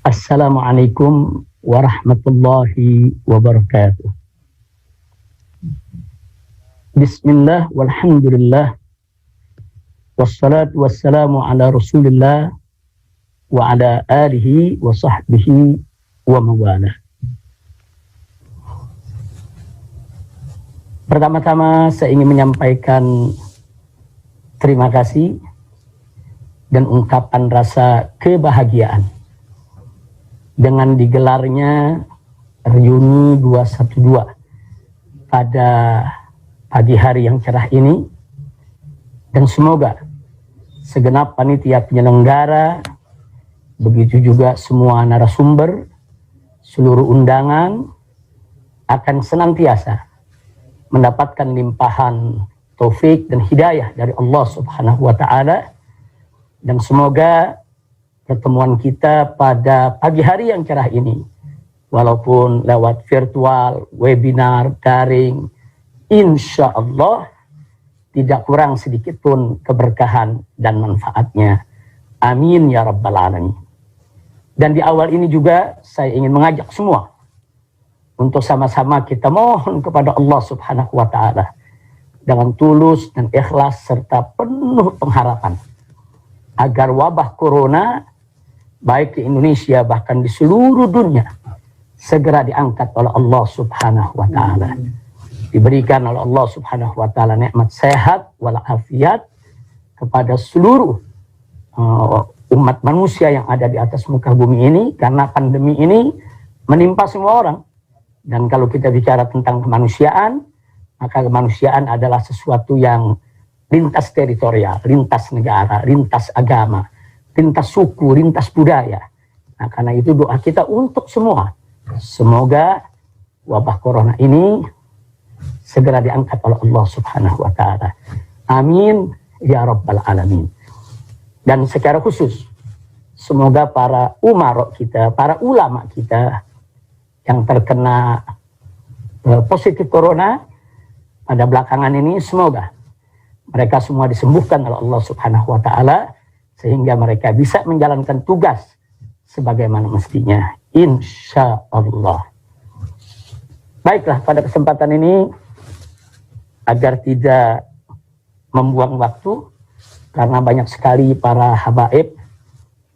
Assalamualaikum warahmatullahi wabarakatuh. Bismillah walhamdulillah wassalatu wassalamu ala rasulillah wa ala alihi wa sahbihi wa mawalah. Pertama-tama saya ingin menyampaikan terima kasih dan ungkapan rasa kebahagiaan dengan digelarnya reuni 212 pada pagi hari yang cerah ini, dan semoga segenap panitia penyelenggara, begitu juga semua narasumber, seluruh undangan akan senantiasa mendapatkan limpahan taufik dan hidayah dari Allah Subhanahu wa Ta'ala, dan semoga pertemuan kita pada pagi hari yang cerah ini, walaupun lewat virtual, webinar, daring, insya Allah tidak kurang sedikit pun keberkahan dan manfaatnya. Amin ya rabbal alamin. Dan di awal ini juga saya ingin mengajak semua untuk sama-sama kita mohon kepada Allah Subhanahu wa Ta'ala dengan tulus dan ikhlas serta penuh pengharapan agar wabah corona baik di Indonesia bahkan di seluruh dunia segera diangkat oleh Allah Subhanahu wa Ta'ala. Diberikan oleh Allah Subhanahu wa Ta'ala nikmat sehat walafiat kepada seluruh umat manusia yang ada di atas muka bumi ini, karena pandemi ini menimpa semua orang. Dan kalau kita bicara tentang kemanusiaan, maka kemanusiaan adalah sesuatu yang lintas teritorial, lintas negara, lintas agama, lintas suku, lintas budaya. Nah, karena itu doa kita untuk semua, semoga wabah corona ini segera diangkat oleh Allah Subhanahu wa Ta'ala. Amin ya rabbal alamin. Dan secara khusus, semoga para umarok kita, para ulama kita yang terkena positif corona pada belakangan ini, semoga mereka semua disembuhkan oleh Allah Subhanahu wa Ta'ala, sehingga mereka bisa menjalankan tugas sebagaimana mestinya, insya Allah. Baiklah, pada kesempatan ini, agar tidak membuang waktu, karena banyak sekali para habaib,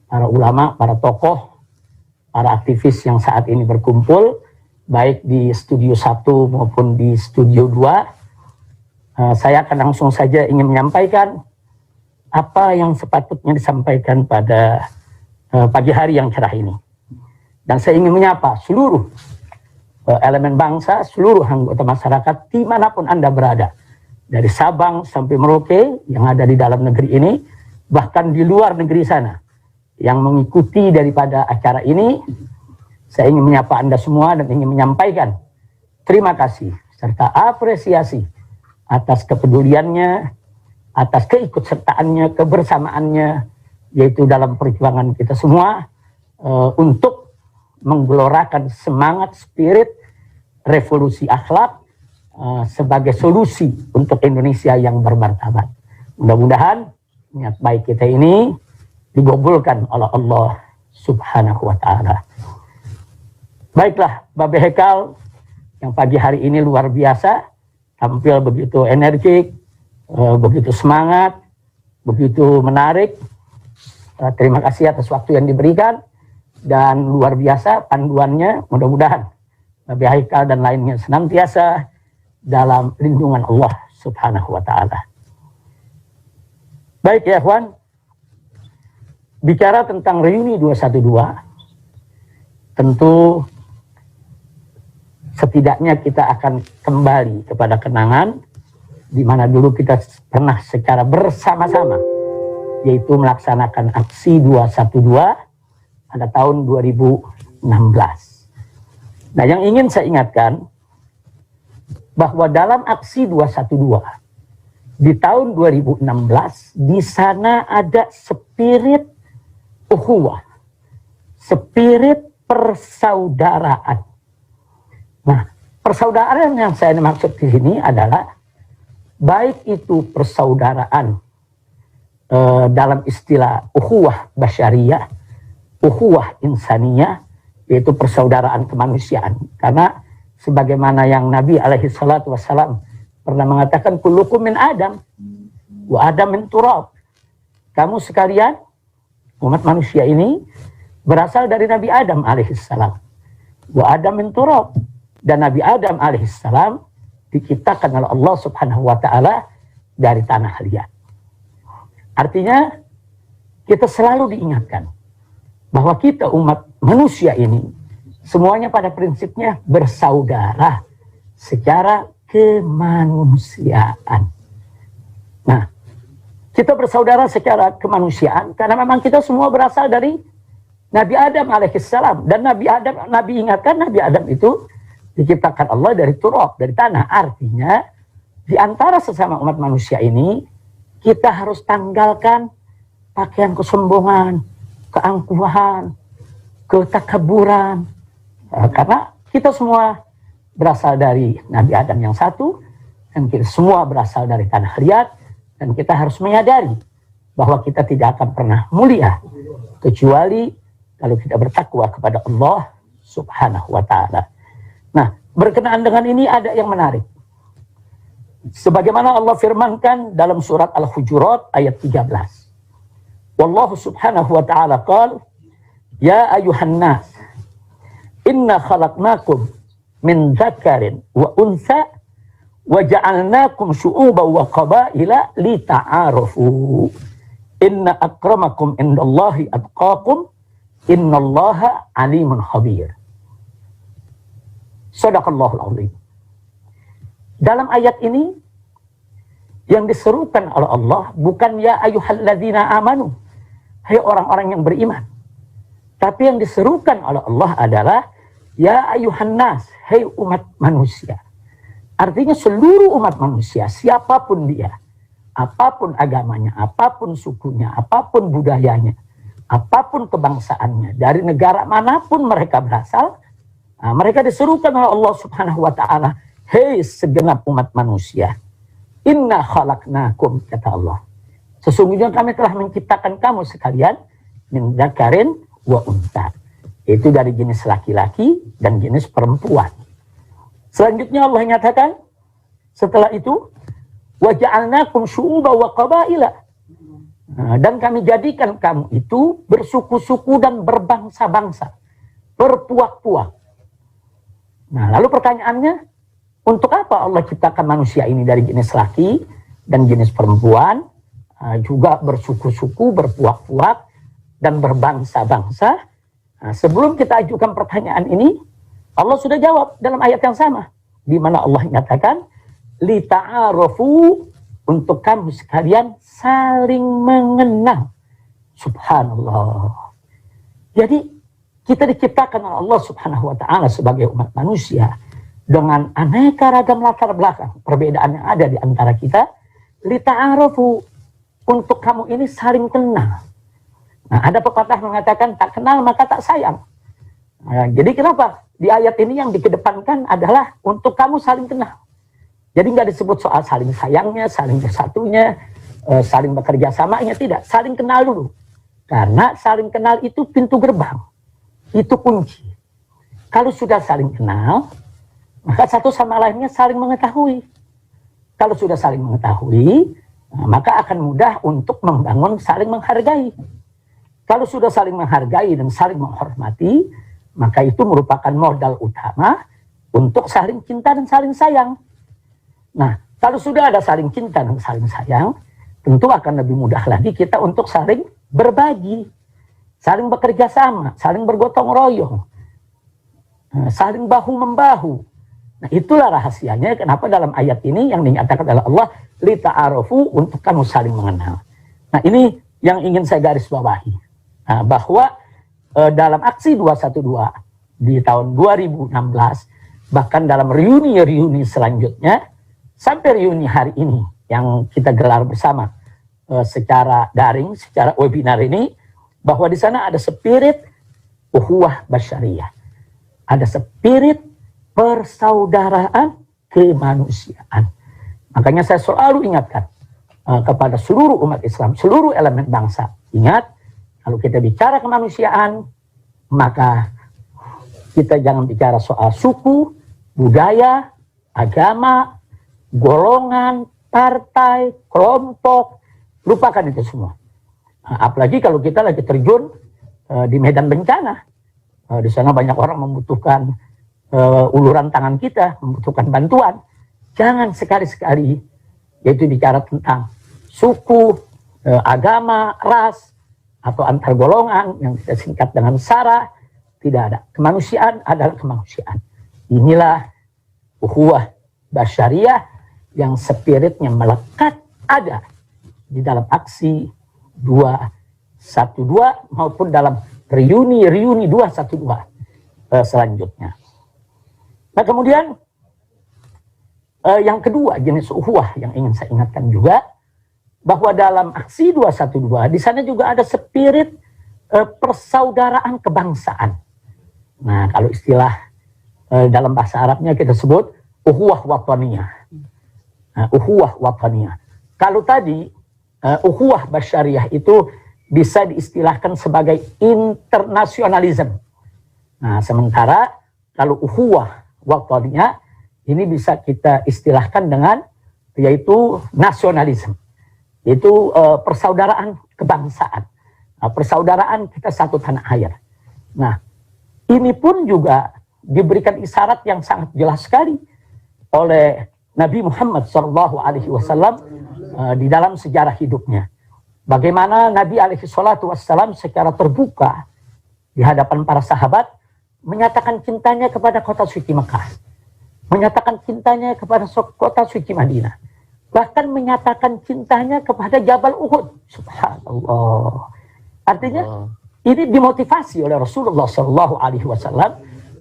para ulama, para tokoh, para aktivis yang saat ini berkumpul, baik di studio 1 maupun di studio 2, saya akan langsung saja ingin menyampaikan apa yang sepatutnya disampaikan pada pagi hari yang cerah ini. Dan saya ingin menyapa seluruh elemen bangsa, seluruh anggota masyarakat dimanapun Anda berada, dari Sabang sampai Merauke yang ada di dalam negeri ini, bahkan di luar negeri sana yang mengikuti daripada acara ini. Saya ingin menyapa Anda semua dan ingin menyampaikan terima kasih serta apresiasi atas kepeduliannya, atas keikutsertaannya, kebersamaannya, yaitu dalam perjuangan kita semua untuk menggelorakan semangat spirit revolusi akhlak sebagai solusi untuk Indonesia yang bermartabat. Mudah-mudahan niat baik kita ini digabulkan oleh Allah Subhanahu wa Ta'ala. Baiklah, Babe Hekal yang pagi hari ini luar biasa, tampil begitu energik, begitu semangat, begitu menarik. Terima kasih atas waktu yang diberikan, dan luar biasa panduannya. Mudah-mudahan Babe Haikal dan lainnya senantiasa dalam lindungan Allah Subhanahu wa Ta'ala. Baik ya kawan, bicara tentang reuni 212, tentu setidaknya kita akan kembali kepada kenangan di mana dulu kita pernah secara bersama-sama, yaitu melaksanakan aksi 212 pada tahun 2016. Nah, yang ingin saya ingatkan bahwa dalam aksi 212 di tahun 2016, di sana ada spirit ukhuwah, spirit persaudaraan. Nah, persaudaraan yang saya maksud di sini adalah baik itu persaudaraan dalam istilah ukhuwah basyariyah, ukhuwah insaniyah, yaitu persaudaraan kemanusiaan. Karena sebagaimana yang Nabi alaihi salatu wassalam pernah mengatakan, kullukum min Adam wa Adam min turab. Kamu sekalian umat manusia ini berasal dari Nabi Adam alaihi salam. Wa Adam min turab, dan Nabi Adam alaihi salam diciptakan oleh Allah Subhanahu wa taala dari tanah liat. Artinya kita selalu diingatkan bahwa kita umat manusia ini semuanya pada prinsipnya bersaudara secara kemanusiaan. Nah, kita bersaudara secara kemanusiaan karena memang kita semua berasal dari Nabi Adam alaihissalam. Dan Nabi ingatkan Nabi Adam itu diciptakan Allah dari turab, dari tanah. Artinya di antara sesama umat manusia ini kita harus tanggalkan pakaian kesombongan, keangkuhan, ketakaburan. Karena kita semua berasal dari Nabi Adam yang satu, dan kita semua berasal dari tanah liat, dan kita harus menyadari bahwa kita tidak akan pernah mulia kecuali kalau kita bertakwa kepada Allah Subhanahu wa taala. Nah, berkenaan dengan ini ada yang menarik. Sebagaimana Allah firmankan dalam surat Al-Hujurat ayat 13. Wallahu subhanahu wa ta'ala qala, ya ayuhan nas, inna khalaqnakum min dzakarin wa untha wa ja'alnakum syu'uban wa qabaila lita'arafu. Inna akramakum indallahi atqakum, innallaha alimun khabir. Shadaqallahul azim. Dalam ayat ini yang diserukan oleh Allah bukan ya ayyuhalladzina amanu, hai orang-orang yang beriman. Tapi yang diserukan oleh Allah adalah ya ayyuhan nas, hai umat manusia. Artinya seluruh umat manusia, siapapun dia, apapun agamanya, apapun sukunya, apapun budayanya, apapun kebangsaannya, dari negara manapun mereka berasal, mereka diserukan oleh Allah Subhanahu wa taala, hei segenap umat manusia, inna khalaqnakum, kata Allah, sesungguhnya kami telah menciptakan kamu sekalian min dzakarin wa untha, itu dari jenis laki-laki dan jenis perempuan. Selanjutnya Allah nyatakan setelah itu, wa ja'alnakum syu'uban wa qabaila, dan kami jadikan kamu itu bersuku-suku dan berbangsa-bangsa, berpuak-puak. Nah, lalu pertanyaannya, untuk apa Allah ciptakan manusia ini dari jenis laki dan jenis perempuan, juga bersuku-suku, berpuak-puak, dan berbangsa-bangsa? Nah, sebelum kita ajukan pertanyaan ini, Allah sudah jawab dalam ayat yang sama, di mana Allah nyatakan, lita'arafu, untuk kamu sekalian saling mengenal. Subhanallah. Jadi kita diciptakan oleh Allah Subhanahu wa taala sebagai umat manusia dengan aneka ragam latar belakang, perbedaan yang ada di antara kita. Lita'arafu, untuk kamu ini saling kenal. Nah, ada pepatah mengatakan tak kenal maka tak sayang. Nah, jadi kenapa di ayat ini yang dikedepankan adalah untuk kamu saling kenal. Jadi nggak disebut soal saling sayangnya, saling bersatunya, saling bekerja samanya, tidak. Saling kenal dulu. Karena saling kenal itu pintu gerbang. Itu kunci. Kalau sudah saling kenal, maka satu sama lainnya saling mengetahui. Kalau sudah saling mengetahui, maka akan mudah untuk membangun saling menghargai. Kalau sudah saling menghargai dan saling menghormati, maka itu merupakan modal utama untuk saling cinta dan saling sayang. Nah, kalau sudah ada saling cinta dan saling sayang, tentu akan lebih mudah lagi kita untuk saling berbagi, saling bekerja sama, saling bergotong royong, saling bahu-membahu. Nah, itulah rahasianya kenapa dalam ayat ini yang dinyatakan oleh Allah, lita'arafu, untuk kamu saling mengenal. Nah, ini yang ingin saya garis bawahi. Nah, bahwa dalam aksi 212 di tahun 2016, bahkan dalam reuni-reuni selanjutnya, sampai reuni hari ini yang kita gelar bersama secara daring, secara webinar ini, bahwa di sana ada spirit ukhuwah basyariyah, ada spirit persaudaraan kemanusiaan. Makanya saya selalu ingatkan kepada seluruh umat Islam, seluruh elemen bangsa, ingat, kalau kita bicara kemanusiaan, maka kita jangan bicara soal suku, budaya, agama, golongan, partai, kelompok, lupakan itu semua. Apalagi kalau kita lagi terjun di medan bencana, di sana banyak orang membutuhkan uluran tangan kita, membutuhkan bantuan. Jangan sekali-sekali yaitu bicara tentang suku, agama, ras, atau antar golongan yang kita singkat dengan SARA. Tidak ada. Kemanusiaan adalah kemanusiaan. Inilah ukhuwah basyariah yang spiritnya melekat ada di dalam aksi 212 maupun dalam reuni 212 selanjutnya. Nah kemudian yang kedua jenis ukhuwah yang ingin saya ingatkan juga, bahwa dalam aksi 212 di sana juga ada spirit persaudaraan kebangsaan. Nah kalau istilah dalam bahasa Arabnya kita sebut ukhuwah wataniyah. Ukhuwah wataniyah. Kalau tadi ukhuwah basyariah itu bisa diistilahkan sebagai internasionalisme. Nah, sementara kalau ukhuwah wataniyah ini bisa kita istilahkan dengan yaitu nasionalisme. Itu persaudaraan kebangsaan. Persaudaraan kita satu tanah air. Nah, ini pun juga diberikan isyarat yang sangat jelas sekali oleh Nabi Muhammad SAW di dalam sejarah hidupnya. Bagaimana Nabi SAW secara terbuka di hadapan para sahabat menyatakan cintanya kepada kota suci Mekah, menyatakan cintanya kepada kota suci Madinah, bahkan menyatakan cintanya kepada Jabal Uhud. Subhanallah. Artinya ini dimotivasi oleh Rasulullah SAW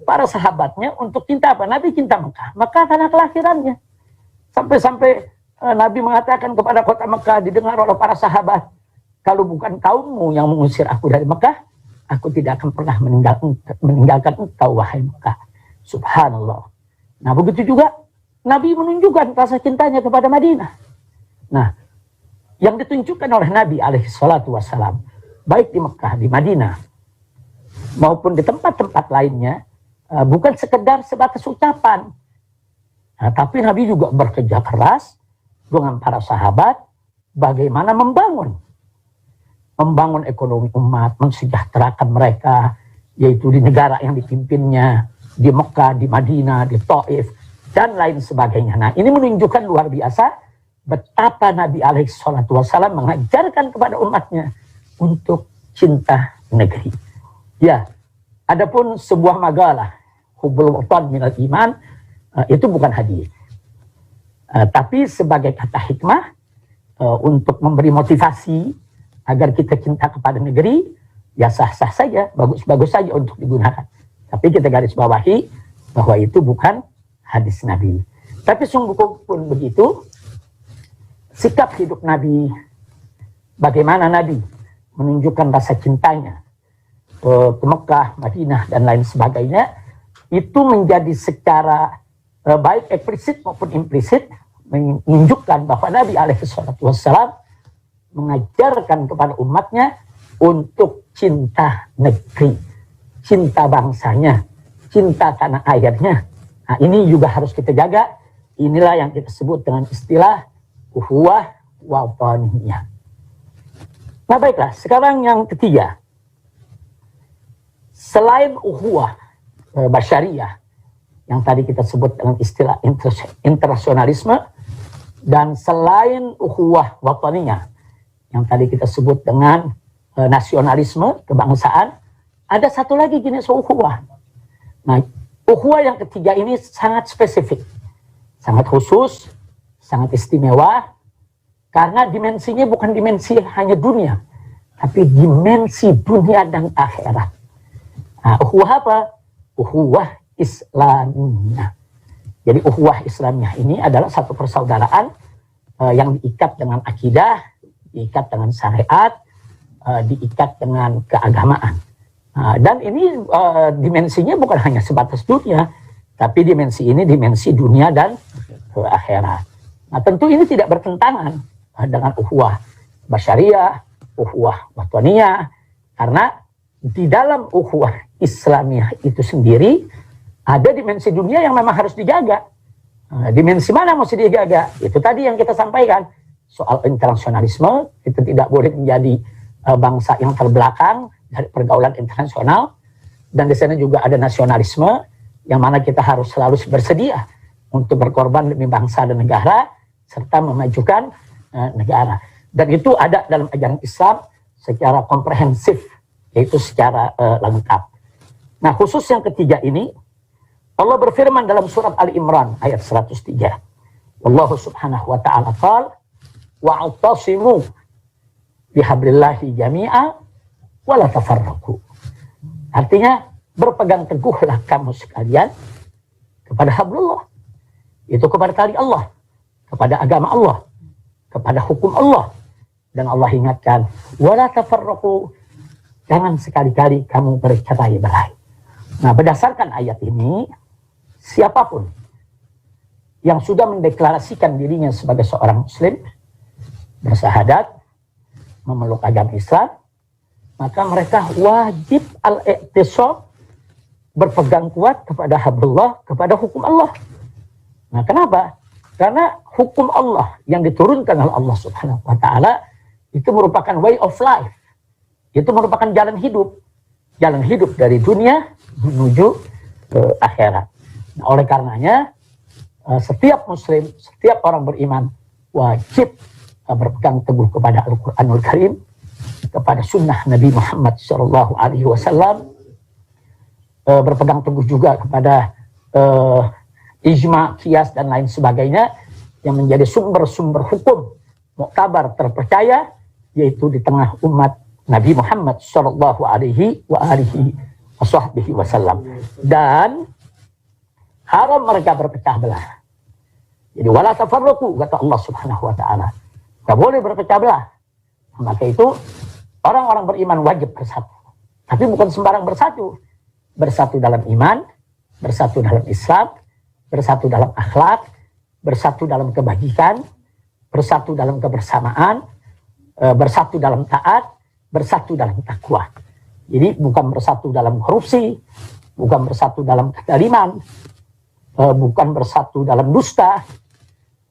para sahabatnya untuk cinta apa? Nabi cinta Mekah, Mekah tanah kelahirannya. Sampai-sampai Nabi mengatakan kepada kota Mekah didengar oleh para sahabat, kalau bukan kaummu yang mengusir aku dari Mekah, aku tidak akan pernah meninggalkan engkau wahai Mekah. Subhanallah. Nah begitu juga Nabi menunjukkan rasa cintanya kepada Madinah. Nah yang ditunjukkan oleh Nabi SAW baik di Mekah, di Madinah maupun di tempat-tempat lainnya bukan sekedar sebatas ucapan. Nah, tapi Nabi juga bekerja keras dengan para sahabat bagaimana membangun ekonomi umat, mensejahterakan mereka, yaitu di negara yang dipimpinnya, di Mekah, di Madinah, di Taif, dan lain sebagainya. Nah, ini menunjukkan luar biasa betapa Nabi SAW mengajarkan kepada umatnya untuk cinta negeri. Ya, adapun sebuah makalah, Hubbul Watan Minal Iman, itu bukan hadis. Tapi sebagai kata hikmah, untuk memberi motivasi agar kita cinta kepada negeri, ya sah-sah saja, bagus-bagus saja untuk digunakan. Tapi kita garis bawahi bahwa itu bukan hadis Nabi. Tapi sungguh pun begitu, sikap hidup Nabi, bagaimana Nabi menunjukkan rasa cintanya ke Mekah, Madinah, dan lain sebagainya, itu menjadi secara baik eksplisit maupun implisit menunjukkan bahwa Nabi SAW mengajarkan kepada umatnya untuk cinta negeri, cinta bangsanya, cinta tanah airnya. Nah, ini juga harus kita jaga. Inilah yang kita sebut dengan istilah ukhuwah wataniyah. Nah baiklah, sekarang yang ketiga. Selain ukhuwah basyariah yang tadi kita sebut dengan istilah internasionalisme, dan selain ukhuwah wataniyah yang tadi kita sebut dengan nasionalisme, kebangsaan, ada satu lagi jenis ukhuwah. Nah, ukhuwah yang ketiga ini sangat spesifik, sangat khusus, sangat istimewa, karena dimensinya bukan dimensi hanya dunia, tapi dimensi dunia dan akhirat. Nah, ukhuwah apa? Ukhuwah Islamiyah. Jadi ukhuwah Islamiyah ini adalah satu persaudaraan yang diikat dengan akidah, diikat dengan syariat, diikat dengan keagamaan. Dan ini dimensinya bukan hanya sebatas dunia, tapi dimensi ini dimensi dunia dan akhirat. Nah tentu ini tidak bertentangan dengan ukhuwah basyariah, ukhuwah wataniyah, karena di dalam ukhuwah Islamiyah itu sendiri ada dimensi dunia yang memang harus dijaga. Dimensi mana mesti dijaga? Itu tadi yang kita sampaikan. Soal internasionalisme, kita tidak boleh menjadi bangsa yang terbelakang dari pergaulan internasional. Dan di sana juga ada nasionalisme, yang mana kita harus selalu bersedia untuk berkorban demi bangsa dan negara, serta memajukan negara. Dan itu ada dalam ajaran Islam secara komprehensif, yaitu secara lengkap. Nah, khusus yang ketiga ini, Allah berfirman dalam surat Ali Imran ayat 103. Allah subhanahu wa ta'ala qala wa'tasimu bihablillahi jami'a wa la tafarraqu. Artinya, berpegang teguhlah kamu sekalian kepada hablullah. Itu kepada tali Allah, kepada agama Allah, kepada hukum Allah. Dan Allah ingatkan, wala tafarraqu, jangan sekali-kali kamu bercerai-berai. Nah, berdasarkan ayat ini, siapapun yang sudah mendeklarasikan dirinya sebagai seorang muslim, bersahadat, memeluk agama Islam, maka mereka wajib al-i'tisam, berpegang kuat kepada hablullah, kepada hukum Allah. Nah, kenapa? Karena hukum Allah yang diturunkan oleh Allah subhanahu wa ta'ala itu merupakan way of life. Itu merupakan jalan hidup. Jalan hidup dari dunia menuju akhirat. Nah, oleh karenanya, setiap muslim, setiap orang beriman wajib berpegang teguh kepada Al-Quranul Karim, kepada sunnah Nabi Muhammad SAW, berpegang teguh juga kepada ijma, qiyas, dan lain sebagainya, yang menjadi sumber-sumber hukum muktabar terpercaya, yaitu di tengah umat Nabi Muhammad sallallahu alaihi wasallam. Dan haram mereka berpecah belah. Jadi wala tafarraqu, kata Allah subhanahu wa ta'ala. Tidak boleh berpecah belah. Maka itu orang-orang beriman wajib bersatu. Tapi bukan sembarang bersatu. Bersatu dalam iman, bersatu dalam Islam, bersatu dalam akhlak, bersatu dalam kebajikan, bersatu dalam kebersamaan, bersatu dalam taat, bersatu dalam takwa. Jadi bukan bersatu dalam korupsi, bukan bersatu dalam kezaliman, bukan bersatu dalam dusta,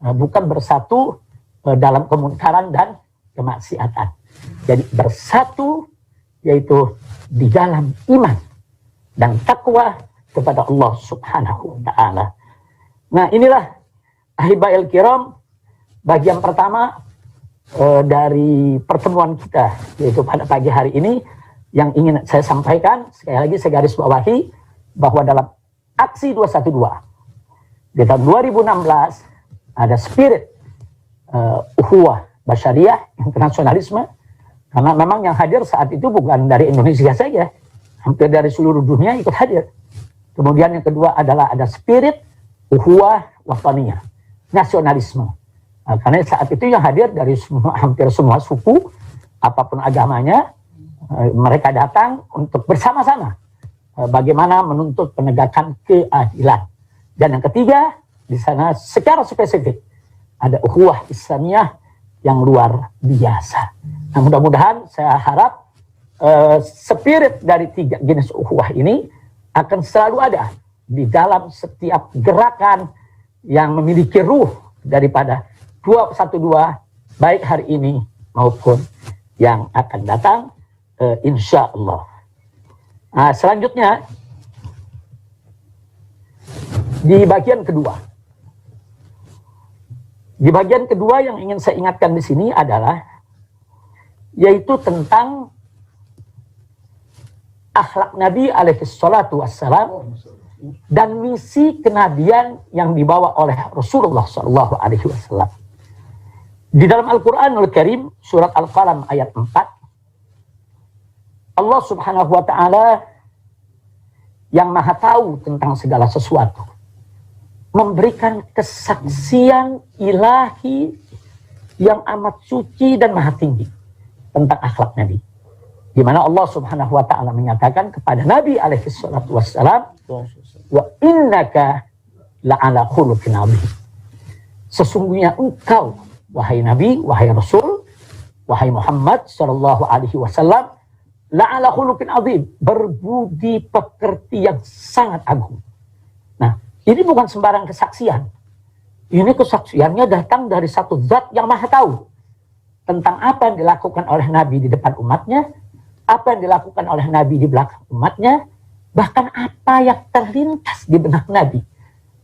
bukan bersatu dalam kemunkaran dan kemaksiatan. Jadi bersatu yaitu di dalam iman dan takwa kepada Allah subhanahu wa ta'ala. Nah, inilah ahibail kiram, bagian pertama dari pertemuan kita, yaitu pada pagi hari ini, yang ingin saya sampaikan. Sekali lagi saya garis bawahi bahwa dalam aksi 212 di tahun 2016 ada spirit ukhuwah basyariah, internasionalisme, karena memang yang hadir saat itu bukan dari Indonesia saja, hampir dari seluruh dunia ikut hadir. Kemudian yang kedua adalah ada spirit ukhuwah wataniyah, nasionalisme. Karena saat itu yang hadir dari hampir semua suku, apapun agamanya, mereka datang untuk bersama-sama bagaimana menuntut penegakan keadilan. Dan yang ketiga, di sana secara spesifik ada ukhuwah Islamiyah yang luar biasa. Nah, mudah-mudahan saya harap spirit dari tiga jenis ukhuwah ini akan selalu ada di dalam setiap gerakan yang memiliki ruh daripada 212, baik hari ini maupun yang akan datang, insya Allah. Nah, selanjutnya di bagian kedua. Di bagian kedua yang ingin saya ingatkan di sini adalah yaitu tentang akhlak Nabi alaihi salatu wassalam dan misi kenabian yang dibawa oleh Rasulullah sallallahu alaihi wasallam. Di dalam Al-Quranul Karim, surat Al-Qalam ayat 4, Allah subhanahu wa ta'ala yang maha tahu tentang segala sesuatu, memberikan kesaksian ilahi yang amat suci dan maha tinggi tentang akhlak Nabi. Di mana Allah subhanahu wa ta'ala menyatakan kepada Nabi alaihi salatu wassalam, wa innaka la'ala khuluqin azim. Sesungguhnya engkau, wahai Nabi, wahai Rasul, wahai Muhammad sallallahu alaihi wasallam, la'ala khuluqin azim, berbudi pekerti yang sangat agung. Nah, ini bukan sembarang kesaksian. Ini kesaksiannya datang dari satu zat yang maha tahu tentang apa yang dilakukan oleh Nabi di depan umatnya, apa yang dilakukan oleh Nabi di belakang umatnya, bahkan apa yang terlintas di benak Nabi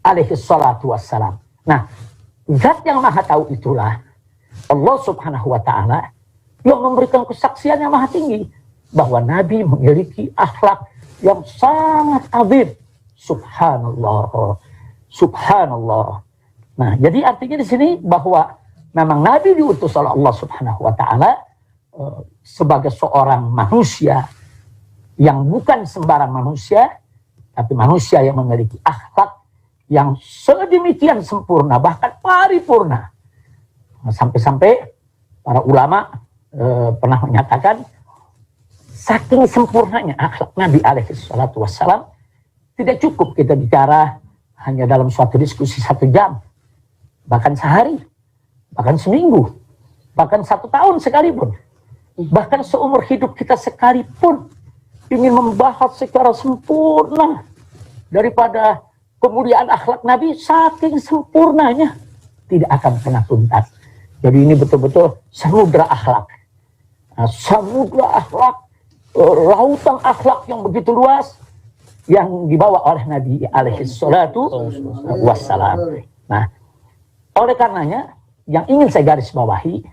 alaihi salatu wassalam. Nah, zat yang maha tahu itulah Allah subhanahu wa ta'ala yang memberikan kesaksian yang maha tinggi bahwa Nabi memiliki akhlak yang sangat azim. Subhanallah, subhanallah. Nah, jadi artinya di sini bahwa memang Nabi diutus oleh Allah subhanahu wa ta'ala sebagai seorang manusia yang bukan sembarang manusia, tapi manusia yang memiliki akhlak yang sedemikian sempurna, bahkan paripurna. Nah, sampai-sampai para ulama pernah menyatakan saking sempurnanya akhlak Nabi alaihi salatu wassalam, tidak cukup kita bicara hanya dalam suatu diskusi 1 jam, bahkan sehari, bahkan seminggu, bahkan 1 tahun sekalipun, bahkan seumur hidup kita sekalipun ingin membahas secara sempurna daripada kemuliaan akhlak Nabi, saking sempurnanya tidak akan pernah tuntas. Jadi ini betul-betul samudra akhlak. Nah, samudra akhlak, lautan akhlak yang begitu luas yang dibawa oleh Nabi alaihi salatu wassalam. Nah, oleh karenanya yang ingin saya garis bawahi,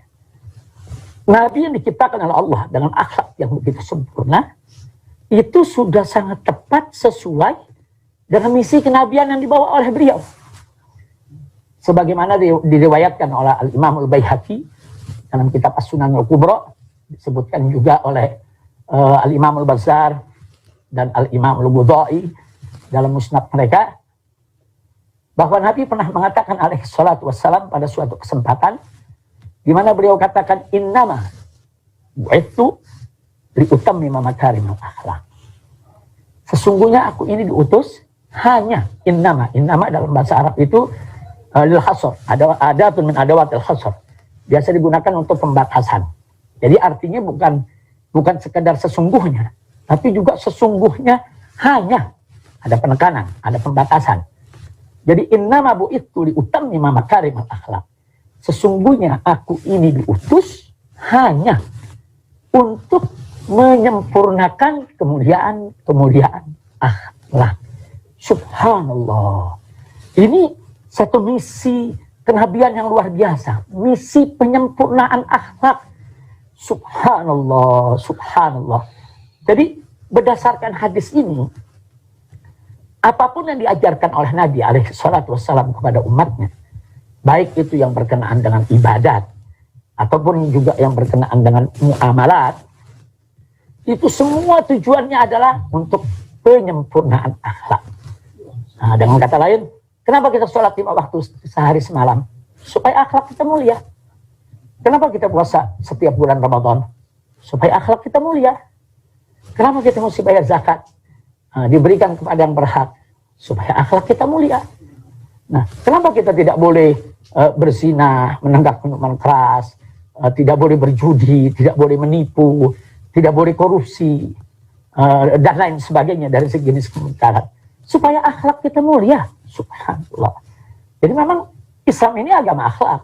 Nabi yang diciptakan oleh Allah dengan akhlak yang begitu sempurna itu sudah sangat tepat sesuai dengan misi kenabian yang dibawa oleh beliau. Sebagaimana diriwayatkan oleh Al-Imam Al-Baihaqi dalam kitab As-Sunan Al-Kubra, disebutkan juga oleh Al-Imam Al-Bazzar dan Al-Imam Al-Budai dalam musnad mereka, bahwa Nabi pernah mengatakan alaihi salatu wassalam pada suatu kesempatan di mana beliau katakan innama bu'ithu liutammima makarimul akhlak. Sesungguhnya aku ini diutus hanya innama dalam bahasa Arab itu lil hasr, ada min adawatil hasr, biasa digunakan untuk pembatasan. Jadi artinya bukan sekedar sesungguhnya, tapi juga sesungguhnya hanya, ada penekanan, ada pembatasan. Jadi innama bu'ithu liutammima makarimul akhlak. Sesungguhnya aku ini diutus hanya untuk menyempurnakan kemuliaan akhlak. Subhanallah. Ini satu misi kenabian yang luar biasa, misi penyempurnaan akhlak. Subhanallah, subhanallah. Jadi berdasarkan hadis ini, apapun yang diajarkan oleh Nabi alaihi salatu wassalam kepada umatnya, baik itu yang berkenaan dengan ibadat ataupun juga yang berkenaan dengan muamalat, itu semua tujuannya adalah untuk penyempurnaan akhlak. Nah, dengan kata lain, kenapa kita sholat 5 waktu sehari semalam? Supaya akhlak kita mulia. Kenapa kita puasa setiap bulan Ramadan? Supaya akhlak kita mulia. Kenapa kita mesti bayar zakat? Nah, diberikan kepada yang berhak. Supaya akhlak kita mulia. Nah, kenapa kita tidak boleh berzina, menenggak minuman keras, tidak boleh berjudi, tidak boleh menipu, tidak boleh korupsi, dan lain sebagainya dari sejenis kemungkaran? Supaya akhlak kita mulia. Subhanallah. Jadi memang Islam ini agama akhlak.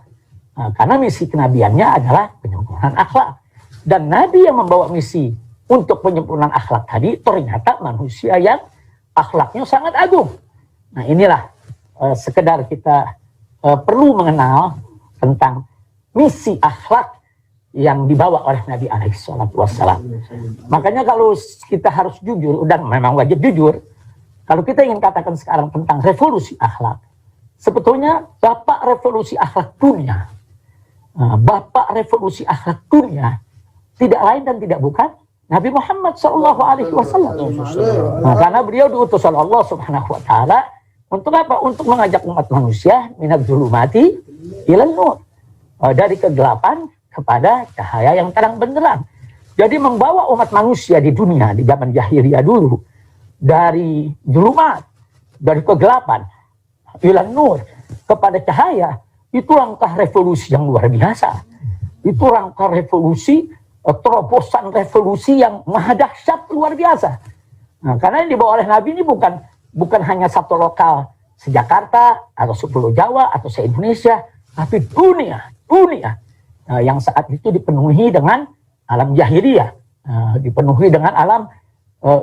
Nah, karena misi kenabiannya adalah penyempurnaan akhlak. Dan Nabi yang membawa misi untuk penyempurnaan akhlak tadi ternyata manusia yang akhlaknya sangat agung. Nah, inilah sekedar kita perlu mengenal tentang misi akhlak yang dibawa oleh Nabi alaihi salatu wassalam. Makanya kalau kita harus jujur, dan memang wajib jujur, kalau kita ingin katakan sekarang tentang revolusi akhlak, sebetulnya bapak revolusi akhlak dunia, tidak lain dan tidak bukan Nabi Muhammad SAW. Nah, karena beliau diutus oleh Allah Subhanahu Wa Taala untuk apa? Untuk mengajak umat manusia minadz zulumati ilan nur, dari kegelapan kepada cahaya yang terang benderang. Jadi membawa umat manusia di dunia di zaman jahiliyah dulu dari zulumat, dari kegelapan ilan nur kepada cahaya, itu langkah revolusi yang luar biasa. Itu langkah revolusi terobosan revolusi yang maha dahsyat luar biasa. Nah, karena yang dibawa oleh Nabi ini bukan hanya satu lokal se-Jakarta atau se-Pulau Jawa atau se-Indonesia, tapi dunia yang saat itu dipenuhi dengan alam jahiliyah, dipenuhi dengan alam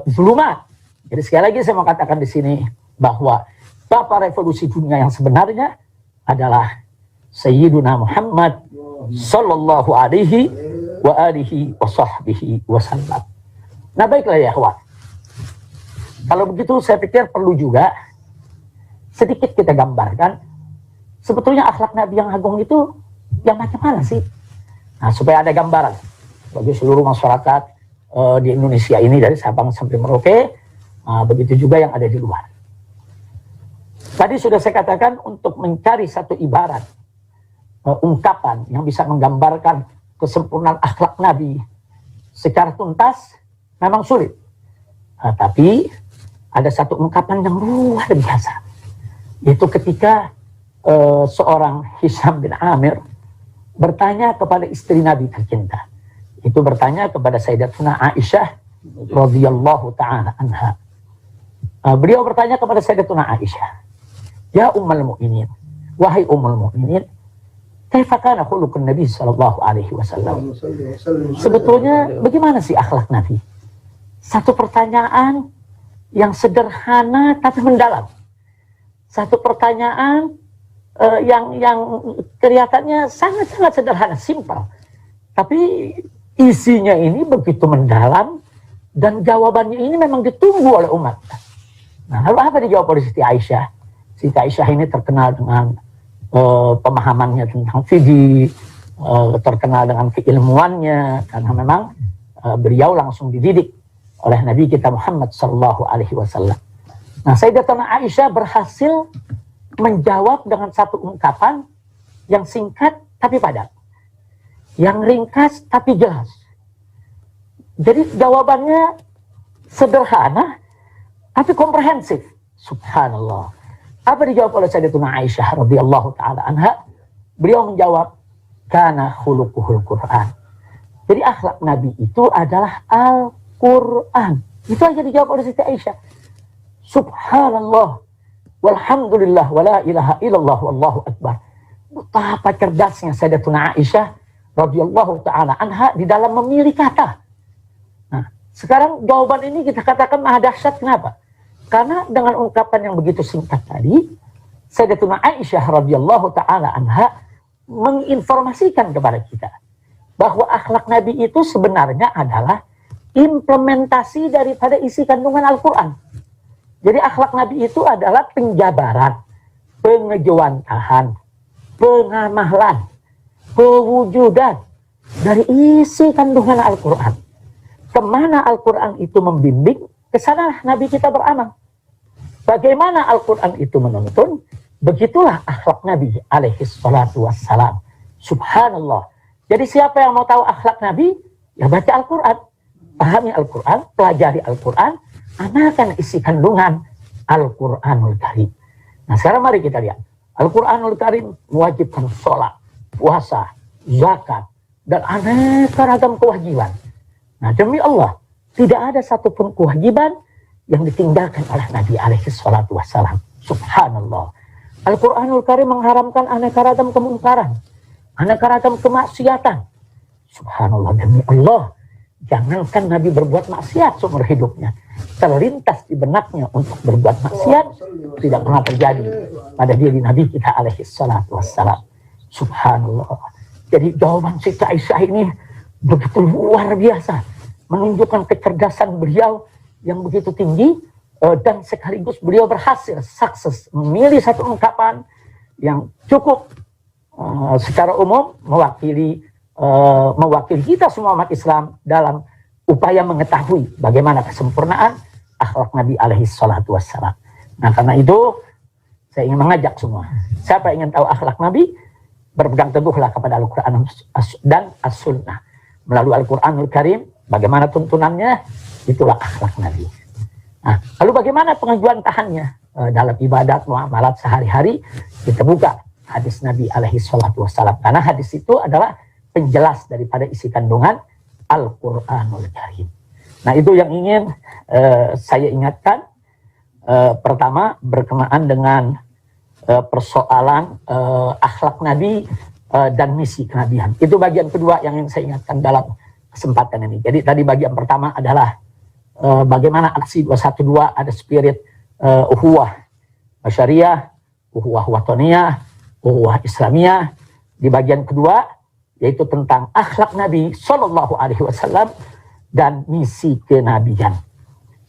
zulumat. Jadi sekali lagi saya mau katakan di sini bahwa bapak revolusi dunia yang sebenarnya adalah Sayyiduna Muhammad sallallahu alaihi wa alihi wa sahbihi wasallam. Nah, baiklah ya kawan. Kalau begitu saya pikir perlu juga sedikit kita gambarkan sebetulnya akhlak Nabi yang agung itu yang macam mana sih? Nah, supaya ada gambaran bagi seluruh masyarakat di Indonesia ini dari Sabang sampai Merauke, begitu juga yang ada di luar. Tadi sudah saya katakan untuk mencari satu ibarat, ungkapan yang bisa menggambarkan kesempurnaan akhlak Nabi secara tuntas memang sulit. Tapi ada satu ungkapan yang luar biasa. Itu ketika seorang Hisham bin Amir bertanya kepada istri Nabi tercinta. Itu bertanya kepada Sayyidatuna Aisyah radhiyallahu ta'ala anha. Beliau bertanya kepada Sayyidatuna Aisyah, "Ya Ummul Mukminin, wahai Ummul Mukminin, kaifa kana khuluqun Nabi sallallahu alaihi wasallam?" Sebetulnya bagaimana sih akhlak Nabi? Satu pertanyaan yang sederhana tapi mendalam. Satu pertanyaan yang kelihatannya sangat-sangat sederhana, simpel. Tapi isinya ini begitu mendalam dan jawabannya ini memang ditunggu oleh umat. Nah, lalu apa dijawab oleh Siti Aisyah? Siti Aisyah ini terkenal dengan pemahamannya tentang fikih, terkenal dengan keilmuannya, karena memang beliau langsung dididik oleh Nabi kita Muhammad sallallahu alaihi wasallam. Nah, Sayyidatuna Aisyah berhasil menjawab dengan satu ungkapan yang singkat tapi padat, yang ringkas tapi jelas. Jadi jawabannya sederhana tapi komprehensif. Subhanallah. Apa dijawab oleh Sayyidatuna Aisyah radhiyallahu taala anha? Beliau menjawab, kana khuluquhul Quran. Jadi akhlak Nabi itu adalah Al-Quran. Itu aja dijawab oleh Siti Aisyah. Subhanallah, walhamdulillah, wala ilaha illallah, wallahu akbar. Betapa cerdasnya Sayyidatuna Aisyah radhiyallahu ta'ala anha di dalam memilih kata. Nah, sekarang jawaban ini kita katakan maha dahsyat. Kenapa? Karena dengan ungkapan yang begitu singkat tadi, Sayyidatuna Aisyah radhiyallahu ta'ala anha menginformasikan kepada kita bahwa akhlak Nabi itu sebenarnya adalah implementasi daripada isi kandungan Al-Quran. Jadi akhlak Nabi itu adalah penjabaran, pengejawantahan, pengamahlan, pewujudan dari isi kandungan Al-Quran. Kemana Al-Quran itu membimbing, kesanalah Nabi kita beramal. Bagaimana Al-Quran itu menuntun, begitulah akhlak Nabi alaihi salatu wassalam. Subhanallah. Jadi siapa yang mau tahu akhlak Nabi, ya baca Al-Quran. Pahami Al-Quran, pelajari Al-Quran, amalkan isi kandungan Al-Quranul Karim. Nah, sekarang mari kita lihat. Al-Quranul Karim mewajibkan sholat, puasa, zakat, dan aneka ragam kewajiban. Nah, demi Allah, tidak ada satupun kewajiban yang ditinggalkan oleh Nabi alaihi salatu wassalam. Subhanallah. Al-Quranul Karim mengharamkan aneka ragam kemungkaran, aneka ragam kemaksiatan. Subhanallah, demi Allah, jangankan Nabi berbuat maksiat seumur hidupnya, terlintas di benaknya untuk berbuat maksiat tidak pernah terjadi pada diri Nabi kita alaihi salatu wassalam. Subhanallah. Jadi jawaban Siti Aisyah ini begitu luar biasa, menunjukkan kecerdasan beliau yang begitu tinggi, dan sekaligus beliau berhasil sukses memilih satu ungkapan yang cukup secara umum mewakili kita semua umat Islam dalam upaya mengetahui bagaimana kesempurnaan akhlak Nabi alaihi salatu wassalam. Nah, karena itu saya ingin mengajak semua, siapa yang ingin tahu akhlak Nabi, berpegang teguhlah kepada Al-Quran dan As-Sunnah. Melalui Al-Quranul Karim, bagaimana tuntunannya, itulah akhlak Nabi. Nah, lalu bagaimana pengejawantahannya dalam ibadat, muamalat sehari-hari? Kita buka hadis Nabi alaihi salatu wassalam, karena hadis itu adalah penjelas daripada isi kandungan Al-Quranul Karim. Nah, itu yang ingin saya ingatkan. Pertama, berkenaan dengan persoalan akhlak Nabi dan misi kenabian. Itu bagian kedua yang ingin saya ingatkan dalam kesempatan ini. Jadi tadi bagian pertama adalah bagaimana aksi 212 ada spirit uhuwah syariah, uhuwah watoniyah, uhuwah islamiyah. Di bagian kedua yaitu tentang akhlak Nabi Shallallahu Alaihi Wasallam dan misi kenabian.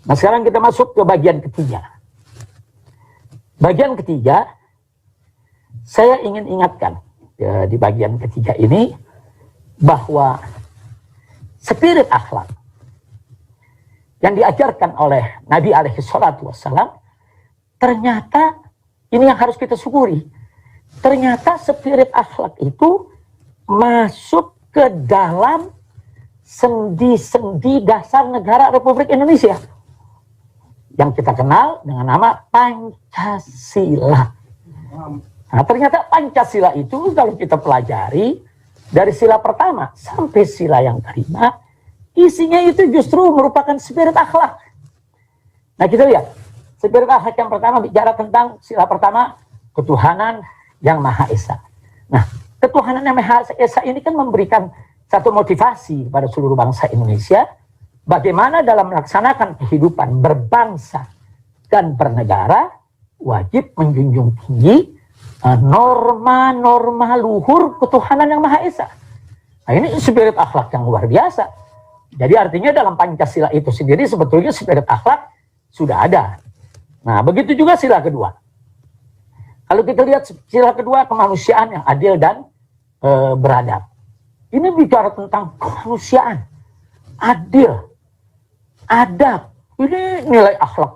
Nah, sekarang kita masuk ke bagian ketiga. Bagian ketiga, saya ingin ingatkan di bagian ketiga ini bahwa spirit akhlak yang diajarkan oleh Nabi alaihi salatu wassalam, ternyata ini yang harus kita syukuri. Ternyata spirit akhlak itu masuk ke dalam sendi-sendi dasar negara Republik Indonesia yang kita kenal dengan nama Pancasila. Nah, ternyata Pancasila itu kalau kita pelajari dari sila pertama sampai sila yang kelima, isinya itu justru merupakan spirit akhlak. Nah, kita lihat spirit akhlak yang pertama bicara tentang sila pertama, ketuhanan yang Maha Esa. Nah, ketuhanan yang Maha Esa ini kan memberikan satu motivasi pada seluruh bangsa Indonesia bagaimana dalam melaksanakan kehidupan berbangsa dan bernegara wajib menjunjung tinggi norma-norma luhur ketuhanan yang Maha Esa. Nah, ini spirit akhlak yang luar biasa. Jadi artinya dalam Pancasila itu sendiri sebetulnya spirit akhlak sudah ada. Nah, begitu juga sila kedua. Kalau kita lihat sila kedua, kemanusiaan yang adil dan beradab. Ini bicara tentang kemanusiaan, adil, adab. Ini nilai akhlak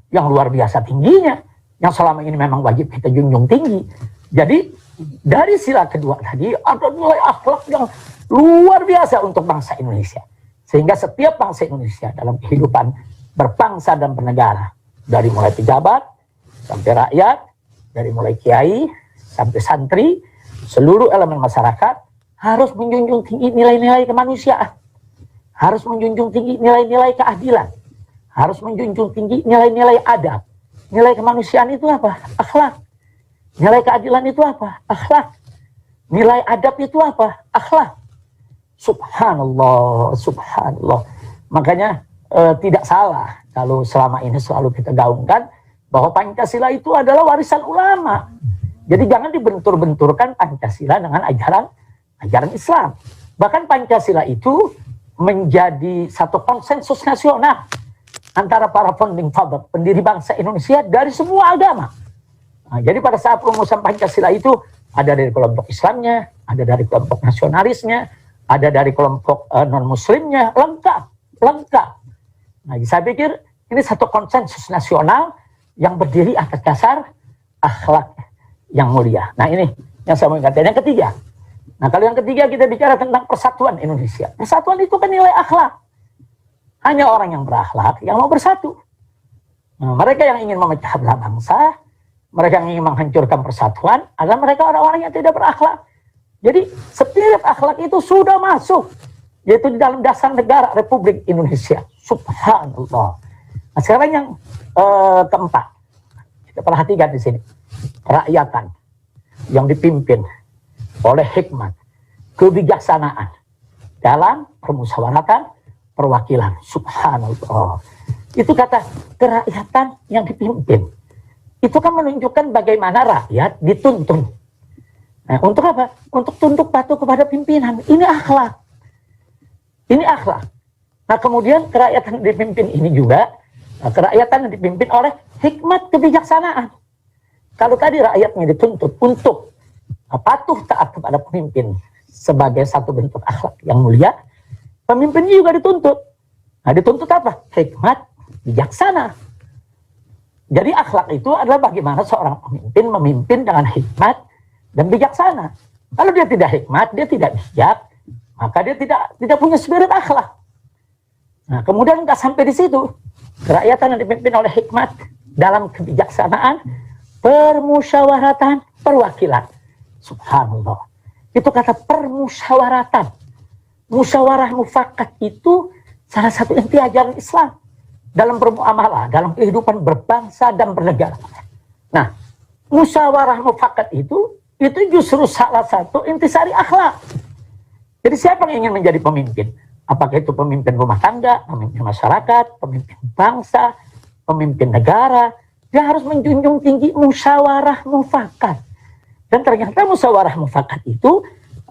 yang luar biasa tingginya, yang selama ini memang wajib kita junjung tinggi. Jadi dari sila kedua tadi ada nilai akhlak yang luar biasa untuk bangsa Indonesia. Sehingga setiap bangsa Indonesia dalam kehidupan berbangsa dan bernegara, dari mulai pejabat sampai rakyat, dari mulai kiai sampai santri, seluruh elemen masyarakat harus menjunjung tinggi nilai-nilai kemanusiaan, harus menjunjung tinggi nilai-nilai keadilan, harus menjunjung tinggi nilai-nilai adab. Nilai kemanusiaan itu apa? Akhlak. Nilai keadilan itu apa? Akhlak. Nilai adab itu apa? Akhlak. Subhanallah, subhanallah. Makanya tidak salah kalau selama ini selalu kita gaungkan bahwa Pancasila itu adalah warisan ulama. Jadi jangan dibentur-benturkan Pancasila dengan ajaran Islam. Bahkan Pancasila itu menjadi satu konsensus nasional antara para founding father, pendiri bangsa Indonesia dari semua agama. Nah, jadi pada saat perumusan Pancasila itu ada dari kelompok Islamnya, ada dari kelompok nasionalisnya, ada dari kelompok non-muslimnya, lengkap. Nah, saya pikir ini satu konsensus nasional yang berdiri atas dasar akhlak yang mulia. Nah, ini yang saya mau ingatkan. Yang ketiga, nah kalau yang ketiga kita bicara tentang persatuan Indonesia. Persatuan itu kan nilai akhlak. Hanya orang yang berakhlak yang mau bersatu. Nah, mereka yang ingin memecah belah bangsa, mereka yang ingin menghancurkan persatuan, adalah mereka orang-orang yang tidak berakhlak. Jadi spirit akhlak itu sudah masuk, yaitu di dalam dasar negara Republik Indonesia. Subhanallah. Nah, sekarang yang keempat, kita perhatikan di sini, kerakyatan yang dipimpin oleh hikmat, kebijaksanaan dalam permusyawaratan perwakilan. Subhanallah. Itu kata kerakyatan yang dipimpin. Itu kan menunjukkan bagaimana rakyat dituntun. Nah, untuk apa? Untuk tunduk patuh kepada pimpinan. Ini akhlak. Ini akhlak. Nah, kemudian kerakyatan yang dipimpin ini juga kerakyatan yang dipimpin oleh hikmat kebijaksanaan. Kalau tadi rakyatnya dituntut untuk patuh taat kepada pemimpin sebagai satu bentuk akhlak yang mulia, pemimpinnya juga dituntut. Nah, dituntut apa? Hikmat bijaksana. Jadi akhlak itu adalah bagaimana seorang pemimpin memimpin dengan hikmat dan bijaksana. Kalau dia tidak hikmat, dia tidak bijak, maka dia tidak punya spirit akhlak. Nah, kemudian nggak sampai di situ. Kerakyatan yang dipimpin oleh hikmat dalam kebijaksanaan, permusyawaratan perwakilan. Subhanallah. Itu kata permusyawaratan. musyawarah mufakat itu salah satu inti ajaran Islam dalam bermuamalah, dalam kehidupan berbangsa dan bernegara. Nah, musyawarah mufakat itu justru salah satu intisari akhlak. Jadi siapa yang ingin menjadi pemimpin? Apakah itu pemimpin rumah tangga, pemimpin masyarakat, pemimpin bangsa, pemimpin negara? Dia harus menjunjung tinggi musyawarah mufakat. Dan ternyata musyawarah mufakat itu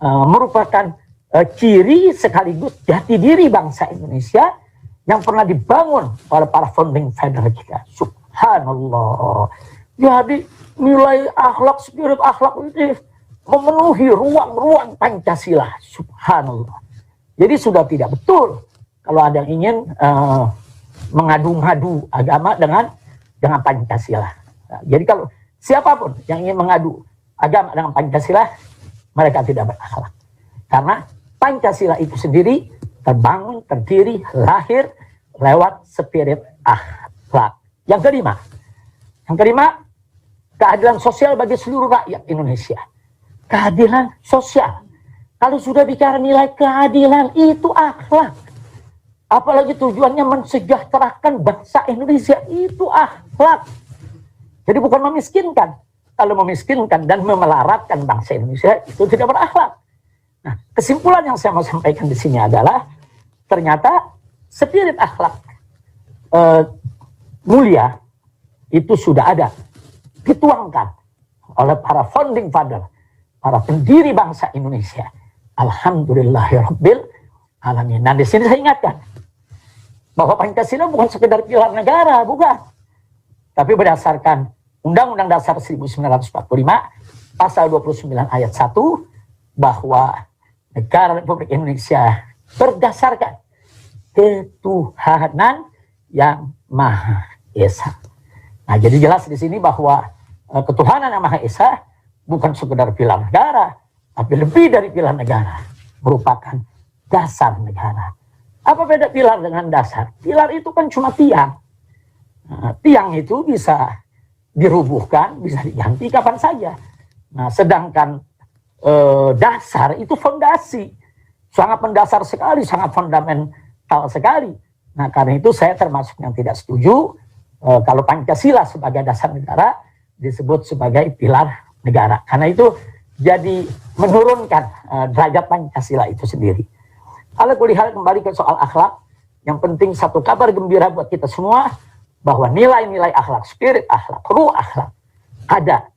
merupakan ciri sekaligus jati diri bangsa Indonesia yang pernah dibangun oleh para founding father kita. Subhanallah. Jadi nilai akhlak, spirit akhlak itu memenuhi ruang-ruang Pancasila. Subhanallah. Jadi sudah tidak betul kalau ada yang ingin mengadu-ngadu agama dengan Pancasila. Nah, jadi kalau siapapun yang ingin mengadu agama dengan Pancasila, mereka tidak berakhlak. Karena Pancasila itu sendiri terbangun, terdiri, lahir lewat spirit akhlak. Yang kelima, keadilan sosial bagi seluruh rakyat Indonesia. Keadilan sosial. Kalau sudah bicara nilai keadilan, itu akhlak. Apalagi tujuannya mensejahterakan bangsa Indonesia, itu akhlak. Jadi bukan memiskinkan. Kalau memiskinkan dan memelaratkan bangsa Indonesia, itu tidak berakhlak. Nah, kesimpulan yang saya mau sampaikan di sini adalah ternyata spirit akhlak mulia itu sudah ada, dituangkan oleh para founding father, para pendiri bangsa Indonesia. Alhamdulillahirabbil alamin. Nah, di sini saya ingatkan bahwa Pancasila bukan sekedar pilar negara, bukan. Tapi berdasarkan Undang-Undang Dasar 1945 pasal 29 ayat 1 bahwa negara Republik Indonesia berdasarkan ketuhanan yang Maha Esa. Nah, jadi jelas di sini bahwa ketuhanan yang Maha Esa bukan sekedar pilar negara, tapi lebih dari pilar negara, merupakan dasar negara. Apa beda pilar dengan dasar? Pilar itu kan cuma tiang. Nah, tiang itu bisa dirubuhkan, bisa diganti kapan saja. Nah, sedangkan dasar itu fondasi, sangat mendasar sekali, sangat fundamental sekali. Nah, karena itu saya termasuk yang tidak setuju kalau Pancasila sebagai dasar negara disebut sebagai pilar negara, karena itu jadi menurunkan derajat Pancasila itu sendiri. Kalau kulihat kembali ke soal akhlak, yang penting satu kabar gembira buat kita semua bahwa nilai-nilai akhlak, spirit akhlak, ruh akhlak ada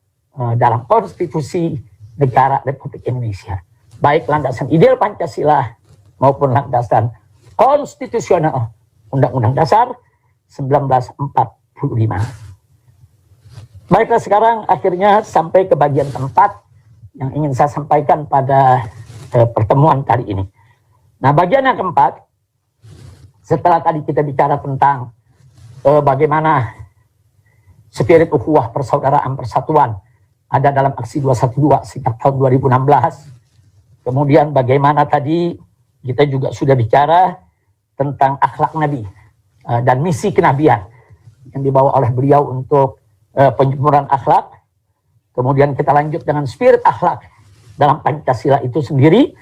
dalam konstitusi negara Republik Indonesia, baik landasan ideal Pancasila maupun landasan konstitusional Undang-Undang Dasar 1945. Baiklah, sekarang akhirnya sampai ke bagian keempat yang ingin saya sampaikan pada pertemuan kali ini. Nah, bagian yang keempat, setelah tadi kita bicara tentang bagaimana spirit ukhuwah, persaudaraan, persatuan ada dalam aksi 212 sejak tahun 2016. Kemudian bagaimana tadi kita juga sudah bicara tentang akhlak Nabi dan misi kenabian yang dibawa oleh beliau untuk penjemuran akhlak. Kemudian kita lanjut dengan spirit akhlak dalam Pancasila itu sendiri.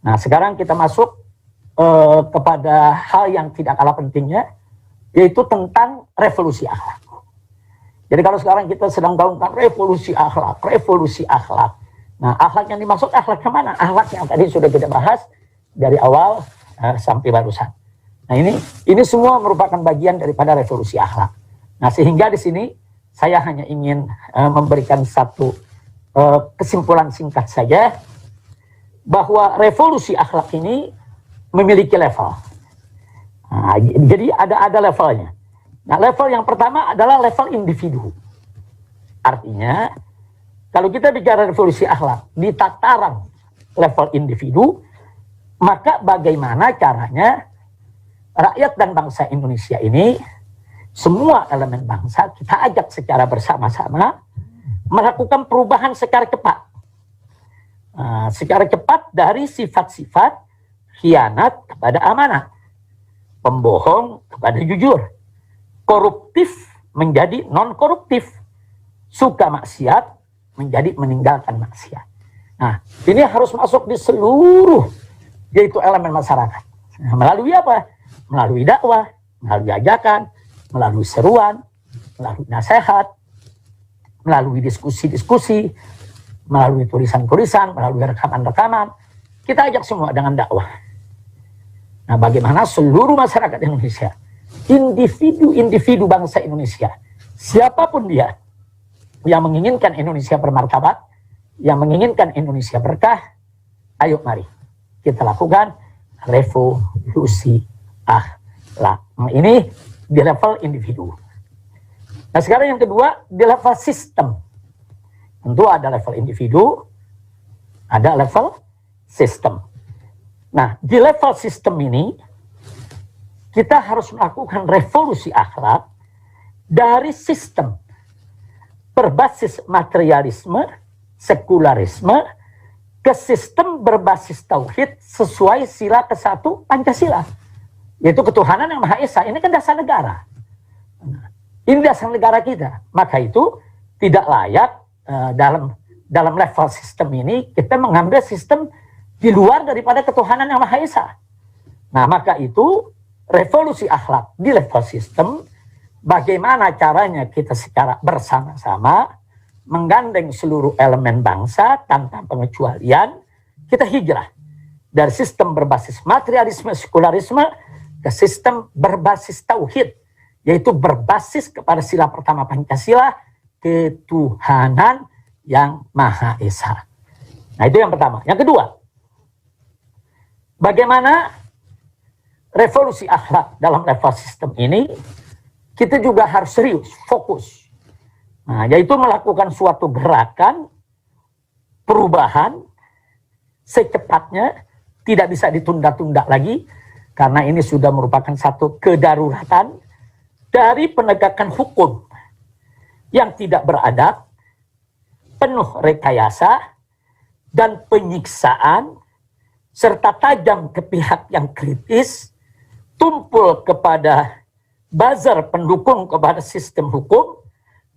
Nah, sekarang kita masuk kepada hal yang tidak kalah pentingnya, yaitu tentang revolusi akhlak. Jadi kalau sekarang kita sedang gaungkan revolusi akhlak, revolusi akhlak. Nah, akhlak yang dimaksud akhlak yang mana? Akhlak yang tadi sudah kita bahas dari awal sampai barusan. Nah, ini semua merupakan bagian daripada revolusi akhlak. Nah, sehingga di sini saya hanya ingin memberikan satu kesimpulan singkat saja bahwa revolusi akhlak ini memiliki level. Nah, jadi ada levelnya. Nah, level yang pertama adalah level individu. Artinya, kalau kita bicara revolusi akhlak di tataran level individu, maka bagaimana caranya rakyat dan bangsa Indonesia ini, semua elemen bangsa, kita ajak secara bersama-sama melakukan perubahan secara cepat. Secara cepat dari sifat-sifat khianat kepada amanah, pembohong kepada jujur, koruptif menjadi non-koruptif, suka maksiat menjadi meninggalkan maksiat. Nah, ini harus masuk di seluruh yaitu elemen masyarakat. Nah, melalui apa? Melalui dakwah, melalui ajakan, melalui seruan, melalui nasihat, melalui diskusi-diskusi, melalui tulisan-tulisan, melalui rekaman-rekaman. Kita ajak semua dengan dakwah. Nah, bagaimana seluruh masyarakat Indonesia, individu-individu bangsa Indonesia, siapapun dia, yang menginginkan Indonesia bermartabat, yang menginginkan Indonesia berkah, ayo mari kita lakukan revolusi akhlak. Nah, ini di level individu. Nah, sekarang yang kedua di level sistem. Tentu ada level individu, ada level sistem. Nah, di level sistem ini kita harus melakukan revolusi akhlak dari sistem berbasis materialisme, sekularisme, ke sistem berbasis tauhid sesuai sila ke-1 Pancasila, yaitu ketuhanan yang Maha Esa. Ini kan dasar negara. Ini dasar negara kita. Maka itu tidak layak dalam level sistem ini kita mengambil sistem di luar daripada ketuhanan yang Maha Esa. Nah, maka itu revolusi akhlak di level sistem, bagaimana caranya kita secara bersama-sama menggandeng seluruh elemen bangsa tanpa pengecualian, kita hijrah dari sistem berbasis materialisme, sekularisme ke sistem berbasis tauhid, yaitu berbasis kepada sila pertama Pancasila, ketuhanan yang Maha Esa. Nah, itu yang pertama. Yang kedua, bagaimana revolusi akhlak dalam level sistem ini, kita juga harus serius, fokus. Nah, yaitu melakukan suatu gerakan perubahan secepatnya, tidak bisa ditunda-tunda lagi, karena ini sudah merupakan satu kedaruratan dari penegakan hukum yang tidak beradab, penuh rekayasa, dan penyiksaan, serta tajam ke pihak yang kritis, tumpul kepada buzzer pendukung kepada sistem hukum,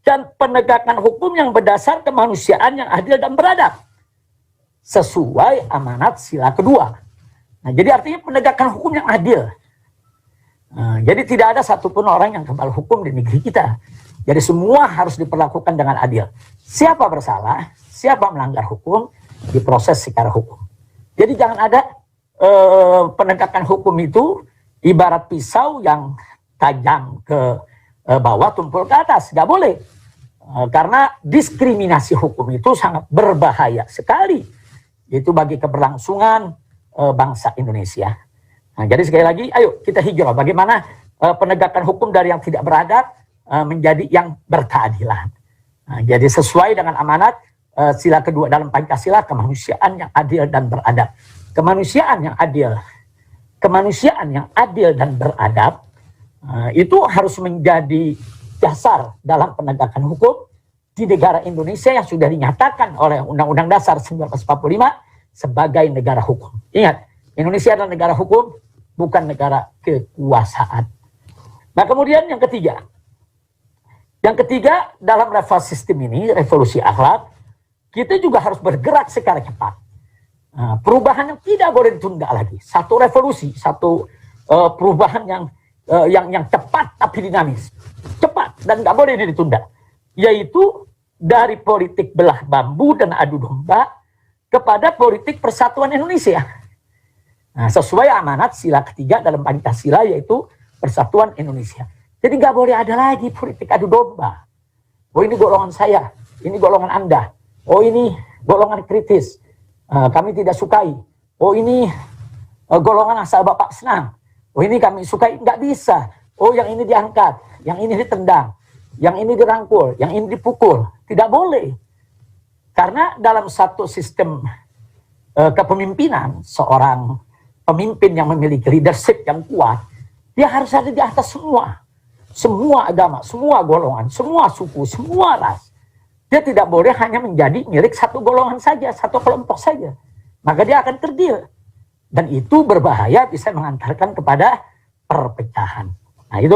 dan penegakan hukum yang berdasar kemanusiaan yang adil dan beradab sesuai amanat sila kedua. Nah, jadi artinya penegakan hukum yang adil. Nah, jadi tidak ada satupun orang yang kebal hukum di negeri kita. Jadi semua harus diperlakukan dengan adil. Siapa bersalah, siapa melanggar hukum, diproses secara hukum. Jadi jangan ada penegakan hukum itu ibarat pisau yang tajam ke bawah, tumpul ke atas. Nggak boleh. Karena diskriminasi hukum itu sangat berbahaya sekali. Itu bagi keberlangsungan bangsa Indonesia. Nah, jadi sekali lagi, ayo kita hijrah. Bagaimana penegakan hukum dari yang tidak beradab menjadi yang berkeadilan. Nah, jadi sesuai dengan amanat sila kedua dalam Pancasila, kemanusiaan yang adil dan beradab. Kemanusiaan yang adil, kemanusiaan yang adil dan beradab, itu harus menjadi dasar dalam penegakan hukum di negara Indonesia yang sudah dinyatakan oleh Undang-Undang Dasar 1945 sebagai negara hukum. Ingat, Indonesia adalah negara hukum, bukan negara kekuasaan. Nah, kemudian yang ketiga. Yang ketiga, dalam level sistem ini, revolusi akhlak, kita juga harus bergerak secara cepat. Nah, perubahan yang tidak boleh ditunda lagi. Satu revolusi, satu perubahan yang cepat tapi dinamis. Cepat dan nggak boleh ini ditunda. Yaitu dari politik belah bambu dan adu domba kepada politik persatuan Indonesia. Nah, sesuai amanat sila ketiga dalam Pancasila, yaitu persatuan Indonesia. Jadi nggak boleh ada lagi politik adu domba. Oh, ini golongan saya, ini golongan Anda. Oh, ini golongan kritis, kami tidak sukai. Oh, ini golongan asal Bapak senang. Oh, ini kami sukai. Nggak bisa. Oh, yang ini diangkat, yang ini ditendang, yang ini dirangkul, yang ini dipukul. Tidak boleh. Karena dalam satu sistem kepemimpinan, seorang pemimpin yang memiliki leadership yang kuat, dia harus ada di atas semua. Semua agama, semua golongan, semua suku, semua ras. Dia tidak boleh hanya menjadi milik satu golongan saja, satu kelompok saja. Maka dia akan kerdil. Dan itu berbahaya, bisa mengantarkan kepada perpecahan. Nah, itu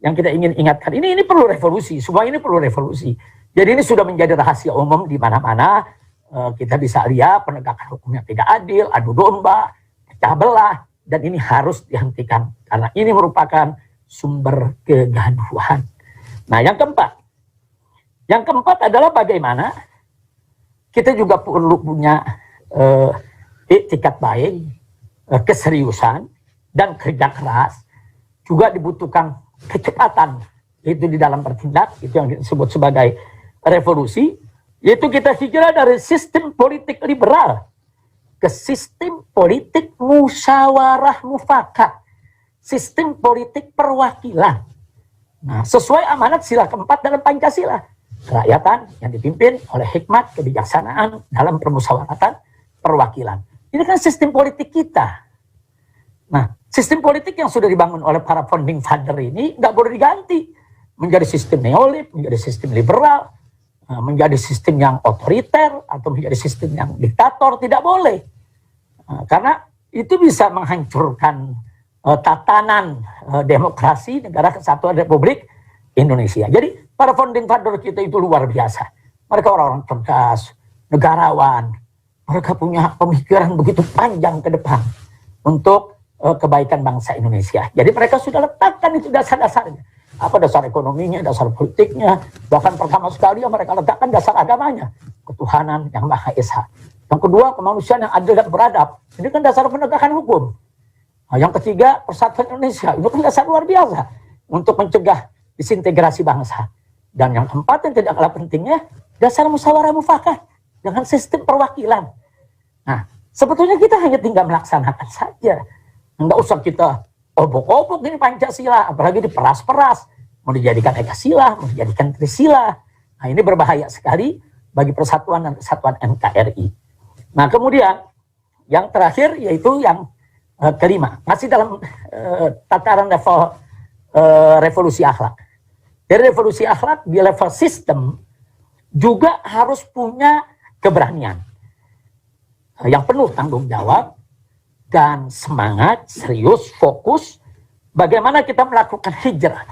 yang kita ingin ingatkan. Ini perlu revolusi, semua ini perlu revolusi. Jadi ini sudah menjadi rahasia umum di mana-mana. Kita bisa lihat penegakan hukum yang tidak adil, adu domba, pecah belah, dan ini harus dihentikan karena ini merupakan sumber kegaduhan. Nah, yang keempat adalah bagaimana kita juga perlu punya iktikat baik, keseriusan, dan kerja keras. Juga dibutuhkan kecepatan, itu di dalam bertindak, itu yang disebut sebagai revolusi, yaitu kita hijrah dari sistem politik liberal ke sistem politik musyawarah mufakat, sistem politik perwakilan. Nah, sesuai amanat sila keempat dalam Pancasila, kerakyatan yang dipimpin oleh hikmat kebijaksanaan dalam permusyawaratan perwakilan. Ini kan sistem politik kita. Nah, sistem politik yang sudah dibangun oleh para founding father ini nggak boleh diganti menjadi sistem neolib, menjadi sistem liberal, menjadi sistem yang otoriter atau menjadi sistem yang diktator. Tidak boleh, karena itu bisa menghancurkan tatanan demokrasi Negara Kesatuan Republik Indonesia. Jadi para founding father kita itu luar biasa. Mereka orang-orang cerdas, negarawan. Mereka punya pemikiran begitu panjang ke depan untuk kebaikan bangsa Indonesia. Jadi mereka sudah letakkan itu dasar-dasarnya. Apa dasar ekonominya, dasar politiknya, bahkan pertama sekali mereka letakkan dasar agamanya, ketuhanan yang Maha Esa. Yang kedua, kemanusiaan yang adil dan beradab. Ini kan dasar penegakan hukum. Nah, yang ketiga, persatuan Indonesia. Ini kan dasar luar biasa untuk mencegah disintegrasi bangsa. Dan yang keempat yang tidak kalah pentingnya, dasar musyawarah mufakat dengan sistem perwakilan. Nah, sebetulnya kita hanya tinggal melaksanakan saja. Enggak usah kita obok-obok ini Pancasila, apalagi diperas-peras, mau dijadikan Ekasila, mau dijadikan Trisila. Nah, ini berbahaya sekali bagi persatuan dan kesatuan NKRI. Nah, kemudian yang terakhir yaitu yang kelima, masih dalam tataran level revolusi akhlak. Dari revolusi akhlak di level sistem juga harus punya keberanian yang penuh tanggung jawab dan semangat, serius, fokus, bagaimana kita melakukan hijrah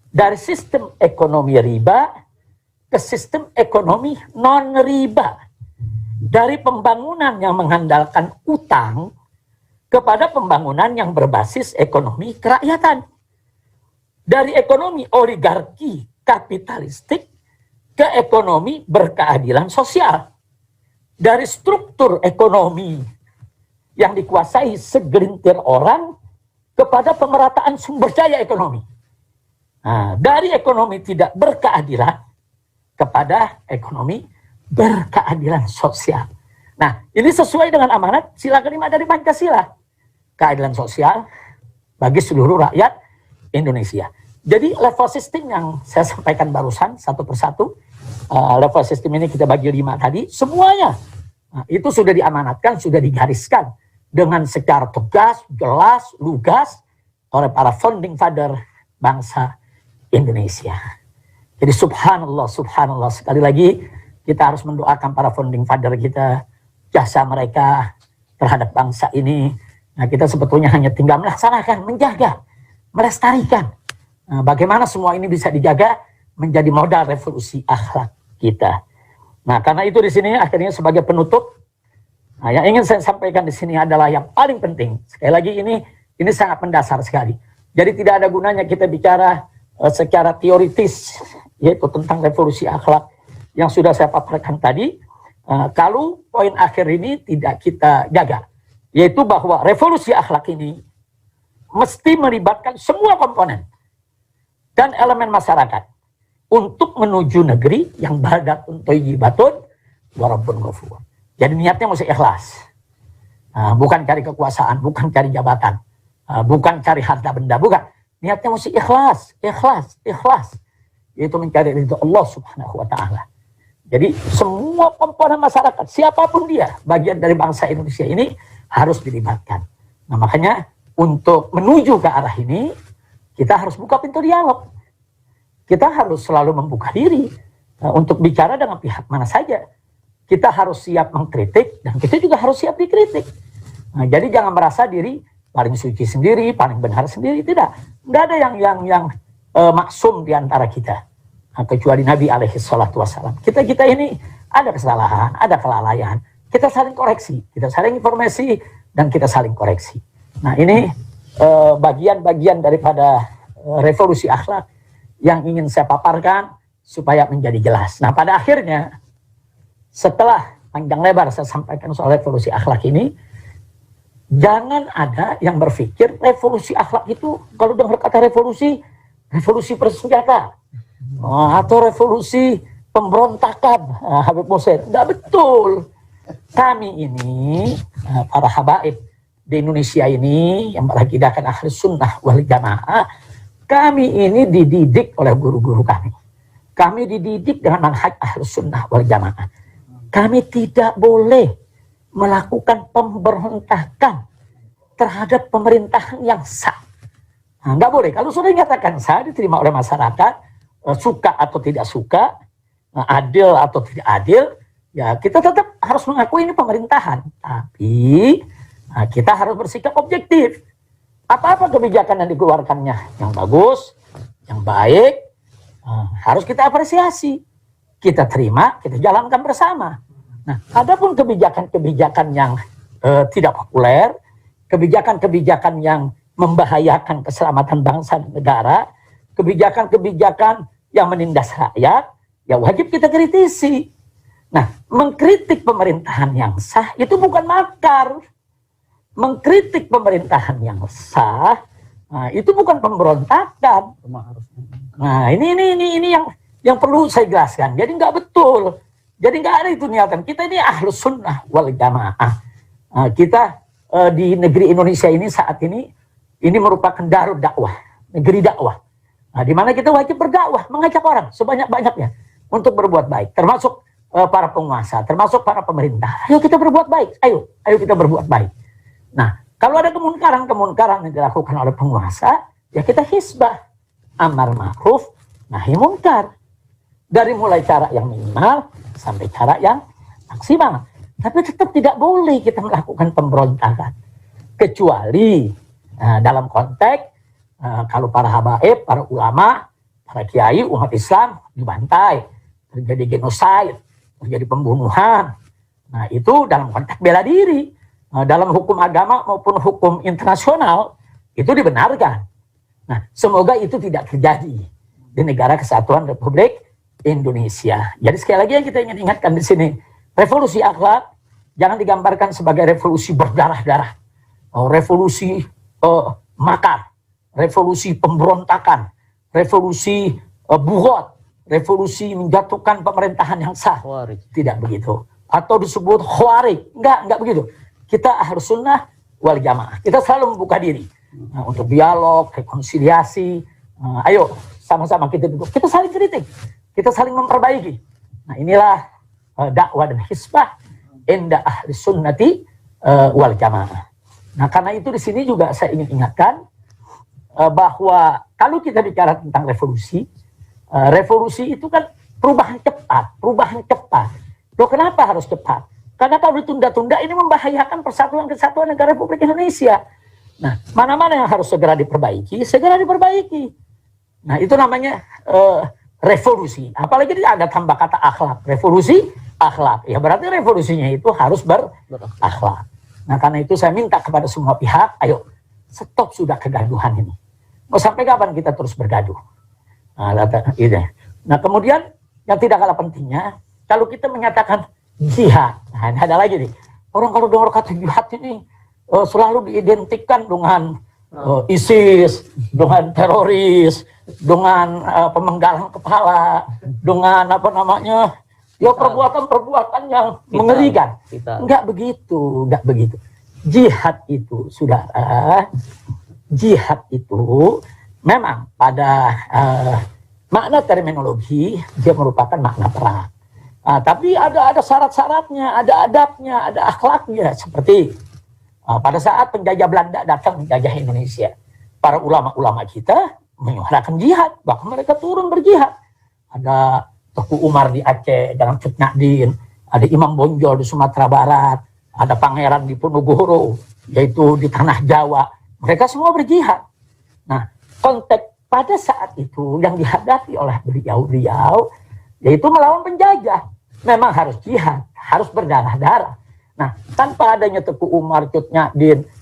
dari sistem ekonomi riba ke sistem ekonomi non-riba. Dari pembangunan yang mengandalkan utang kepada pembangunan yang berbasis ekonomi kerakyatan. Dari ekonomi oligarki kapitalistik ke ekonomi berkeadilan sosial. Dari struktur ekonomi yang dikuasai segelintir orang kepada pemerataan sumber daya ekonomi. Nah, dari ekonomi tidak berkeadilan kepada ekonomi berkeadilan sosial. Nah, ini sesuai dengan amanat sila kelima dari Pancasila. Keadilan sosial bagi seluruh rakyat Indonesia. Jadi level sistem yang saya sampaikan barusan satu persatu, level sistem ini kita bagi 5 tadi, semuanya itu sudah diamanatkan, sudah digariskan dengan secara tegas, jelas, lugas oleh para founding father bangsa Indonesia. Jadi subhanallah, subhanallah, sekali lagi kita harus mendoakan para founding father kita, jasa mereka terhadap bangsa ini. Nah, kita sebetulnya hanya tinggal melaksanakan, menjaga, melestarikan. Nah, bagaimana semua ini bisa dijaga menjadi modal revolusi akhlak kita. Nah, karena itu di sini akhirnya sebagai penutup, nah, yang ingin saya sampaikan di sini adalah yang paling penting. Sekali lagi ini sangat mendasar sekali. Jadi tidak ada gunanya kita bicara secara teoritis, yaitu tentang revolusi akhlak yang sudah saya paparkan tadi, kalau poin akhir ini tidak kita jaga, yaitu bahwa revolusi akhlak ini mesti melibatkan semua komponen dan elemen masyarakat untuk menuju negeri yang baldatun thayyibatun wa rabbun ghafur. Jadi niatnya mesti ikhlas, bukan cari kekuasaan, bukan cari jabatan, bukan cari harta benda, bukan. Niatnya mesti ikhlas, ikhlas, ikhlas, yaitu mencari ridho Allah Subhanahu wa Ta'ala. Jadi semua komponen masyarakat, siapapun dia, bagian dari bangsa Indonesia ini harus dilibatkan. Nah, makanya untuk menuju ke arah ini, kita harus buka pintu dialog. Kita harus selalu membuka diri untuk bicara dengan pihak mana saja. Kita harus siap mengkritik dan kita juga harus siap dikritik. Nah, jadi jangan merasa diri paling suci sendiri, paling benar sendiri, tidak. Nggak ada yang maksum di antara kita. Kecuali Nabi alaihi salatu wassalam. Kita ini ada kesalahan, ada kelalaian. Kita saling koreksi, kita saling informasi dan kita saling koreksi. Nah ini bagian-bagian daripada revolusi akhlak yang ingin saya paparkan supaya menjadi jelas. Nah pada akhirnya setelah panjang lebar saya sampaikan soal revolusi akhlak ini, jangan ada yang berpikir revolusi akhlak itu kalau dengar kata revolusi, revolusi bersenjata atau revolusi pemberontakan, Habib Moser. Enggak betul. Kami ini para habaib di Indonesia ini yang berakidakan Ahlus Sunnah wal Jamaah, kami ini dididik oleh guru-guru kami. Kami dididik dengan manhaj Ahlus Sunnah wal Jamaah. Kami tidak boleh melakukan pemberontakan terhadap pemerintahan yang sah. Nah, nggak boleh. Kalau sudah dinyatakan sah, diterima oleh masyarakat, suka atau tidak suka, adil atau tidak adil, ya kita tetap harus mengakui ini pemerintahan. Tapi kita harus bersikap objektif. Apa-apa kebijakan yang dikeluarkannya yang bagus, yang baik, harus kita apresiasi. Kita terima, kita jalankan bersama. Nah, adapun kebijakan-kebijakan yang tidak populer, kebijakan-kebijakan yang membahayakan keselamatan bangsa dan negara, kebijakan-kebijakan yang menindas rakyat, ya wajib kita kritisi. Nah, mengkritik pemerintahan yang sah itu bukan makar. Mengkritik pemerintahan yang sah, itu bukan pemberontakan. Nah, ini yang perlu saya jelaskan. Jadi nggak betul. Jadi nggak ada itu niatan. Kita ini Ahlus Sunnah wal Jamaah. Kita di negeri Indonesia ini saat ini merupakan darul dakwah, negeri dakwah. Di mana kita wajib berdakwah, mengajak orang sebanyak-banyaknya untuk berbuat baik, termasuk para penguasa, termasuk para pemerintah. Ayo kita berbuat baik. Ayo kita berbuat baik. Nah, kalau ada kemunkaran yang dilakukan oleh penguasa, ya kita hisbah, amar ma'ruf, nahi munkar. Dari mulai cara yang minimal sampai cara yang maksimal. Tapi tetap tidak boleh kita melakukan pemberontakan. Kecuali dalam konteks kalau para habaib, para ulama, para kiai, umat Islam dibantai, terjadi genosid, terjadi pembunuhan. Nah itu dalam konteks bela diri. Dalam hukum agama maupun hukum internasional itu dibenarkan. Nah, semoga itu tidak terjadi di negara kesatuan Republik Indonesia. Jadi sekali lagi yang kita ingin ingatkan di sini, revolusi akhlak jangan digambarkan sebagai revolusi berdarah-darah, revolusi makar, revolusi pemberontakan, revolusi buhot, revolusi menjatuhkan pemerintahan yang sah. Tidak begitu. Atau disebut khawarij. Enggak begitu. Kita Ahlus Sunnah wal Jamaah. Kita selalu membuka diri untuk dialog, rekonsiliasi. Ayo sama-sama kita duduk. Kita saling kritik. Kita saling memperbaiki. Nah inilah dakwah dan hisbah inda Ahlus Sunnati wal Jamaah. Nah karena itu di sini juga saya ingin ingatkan bahwa kalau kita bicara tentang revolusi, revolusi itu kan perubahan cepat. Loh kenapa harus cepat? Karena kalau ditunda-tunda ini membahayakan persatuan kesatuan negara Republik Indonesia. Nah, mana-mana yang harus segera diperbaiki. Nah, itu namanya revolusi. Apalagi ada tambah kata akhlak. Revolusi, akhlak. Ya berarti revolusinya itu harus berakhlak. Nah, karena itu saya minta kepada semua pihak, ayo stop sudah kegaduhan ini. Mau sampai kapan kita terus bergaduh? Nah, kemudian yang tidak kalah pentingnya, kalau kita menyatakan jihad. Nah, ini ada lagi nih. Orang kalau dengar kata jihad ini selalu diidentikan dengan ISIS, dengan teroris, dengan pemenggalan kepala, dengan perbuatan-perbuatan yang mengerikan. Enggak begitu. Jihad itu jihad itu memang pada makna terminologi dia merupakan makna perang. Tapi ada syarat-syaratnya, ada adabnya, ada akhlaknya. Seperti pada saat penjajah Belanda datang menjajah Indonesia, para ulama-ulama kita menyuarakan jihad, bahkan mereka turun berjihad. Ada Teguh Umar di Aceh dengan Cut Nyahdin, ada Imam Bonjol di Sumatera Barat, ada Pangeran di Ponorogo, yaitu di Tanah Jawa. Mereka semua berjihad. Nah, konteks pada saat itu yang dihadapi oleh beliau-beliau yaitu melawan penjajah. Memang harus jihad, harus berdarah-darah. Nah, tanpa adanya Teku Umar, Cut Nyak,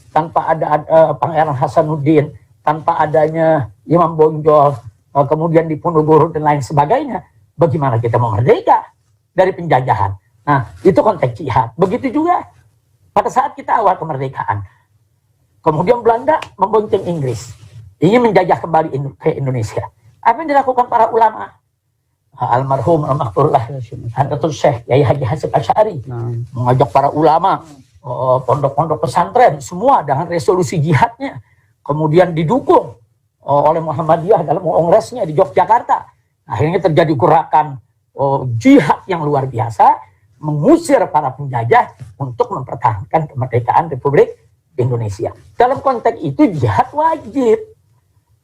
tanpa ada Pangeran Hasanuddin, tanpa adanya Imam Bonjol, kemudian Diponegoro dan lain sebagainya, bagaimana kita mau merdeka dari penjajahan? Nah, itu konteks jihad. Begitu juga pada saat kita awal kemerdekaan. Kemudian Belanda membonceng Inggris, ingin menjajah kembali ke Indonesia. Apa yang dilakukan para ulama? Almarhum Al-Makhfurullah Hadratul Syekh Yai Haji Hasyim Asy'ari mengajak para ulama, pondok-pondok pesantren semua dengan resolusi jihadnya, kemudian didukung oleh Muhammadiyah dalam kongresnya di Yogyakarta. Akhirnya terjadi gerakan jihad yang luar biasa, mengusir para penjajah untuk mempertahankan kemerdekaan Republik Indonesia. Dalam konteks itu jihad wajib.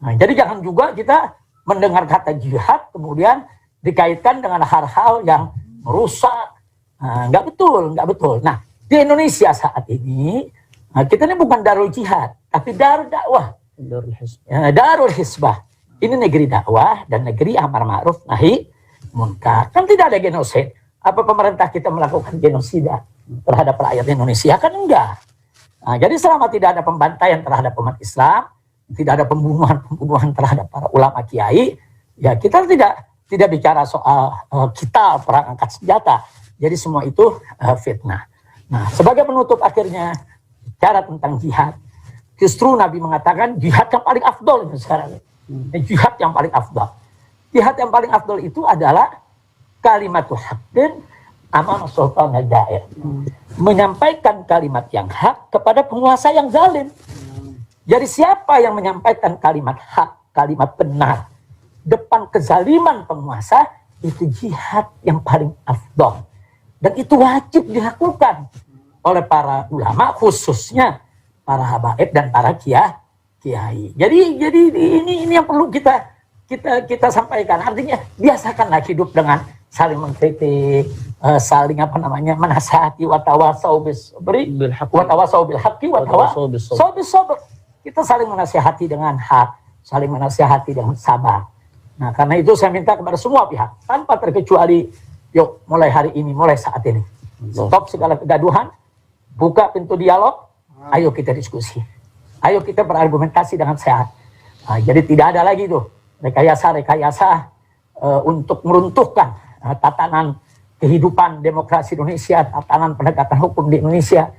Nah, jadi jangan juga kita mendengar kata jihad kemudian dikaitkan dengan hal-hal yang merusak. Nggak betul. Nah, di Indonesia saat ini, kita ini bukan darul jihad, tapi darul dakwah. Darul Hisbah. Ini negeri dakwah dan negeri amar ma'ruf nahi munkar. Kan tidak ada genosid. Apa pemerintah kita melakukan genosida terhadap rakyat Indonesia? Kan enggak. Nah, jadi selama tidak ada pembantaian terhadap umat Islam, tidak ada pembunuhan terhadap para ulama kiai, ya kita tidak bicara soal kita perang angkat senjata. Jadi semua itu fitnah. Nah, sebagai penutup akhirnya bicara tentang jihad. Justru Nabi mengatakan jihad yang paling afdol sekarang. Jihad yang paling afdol. Jihad yang paling afdol itu adalah kalimatul haqqin amama sultan al-ja'ir. Menyampaikan kalimat yang hak kepada penguasa yang zalim. Jadi siapa yang menyampaikan kalimat hak, kalimat benar depan kezaliman penguasa, itu jihad yang paling afdol. Dan itu wajib dilakukan oleh para ulama, khususnya para habaib dan para kiai. Jadi ini yang perlu kita sampaikan. Artinya biasakanlah hidup dengan saling mengkritik, saling menasihati, watawasau bis haqqi watawasau bis sabr. Kita saling menasihati dengan hak, saling menasihati dengan sabar. Nah, karena itu saya minta kepada semua pihak tanpa terkecuali, yuk mulai hari ini, mulai saat ini, stop segala kegaduhan, buka pintu dialog, ayo kita diskusi, ayo kita berargumentasi dengan sehat. Nah, jadi tidak ada lagi tuh rekayasa untuk meruntuhkan tatanan kehidupan demokrasi Indonesia, tatanan penegakan hukum di Indonesia,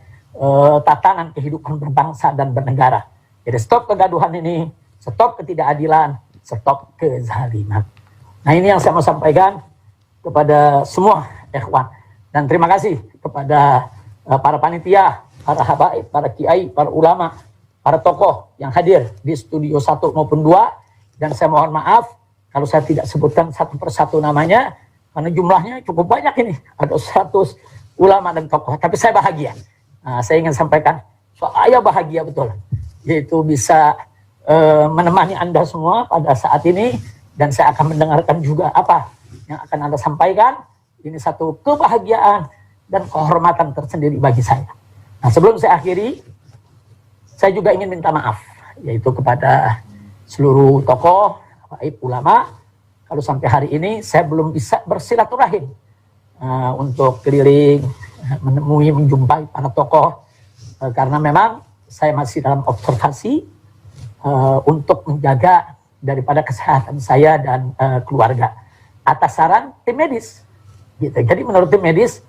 tatanan kehidupan berbangsa dan bernegara. Jadi stop kegaduhan ini, stop ketidakadilan, stop kezaliman. Nah, ini yang saya mau sampaikan kepada semua ikhwan. Dan terima kasih kepada para panitia, para habaib, para kiai, para ulama, para tokoh yang hadir di studio 1 maupun 2. Dan saya mohon maaf kalau saya tidak sebutkan satu persatu namanya, karena jumlahnya cukup banyak ini. Ada 100 ulama dan tokoh. Tapi saya bahagia. Saya ingin sampaikan, saya bahagia betul. Yaitu bisa menemani Anda semua pada saat ini, dan saya akan mendengarkan juga apa yang akan Anda sampaikan. Ini satu kebahagiaan dan kehormatan tersendiri bagi saya. Nah, sebelum saya akhiri, saya juga ingin minta maaf, yaitu kepada seluruh tokoh, ulama, kalau sampai hari ini saya belum bisa bersilaturahim untuk keliling, menemui, menjumpai para tokoh, karena memang saya masih dalam observasi untuk menjaga daripada kesehatan saya dan keluarga atas saran tim medis. Gitu. Jadi menurut tim medis,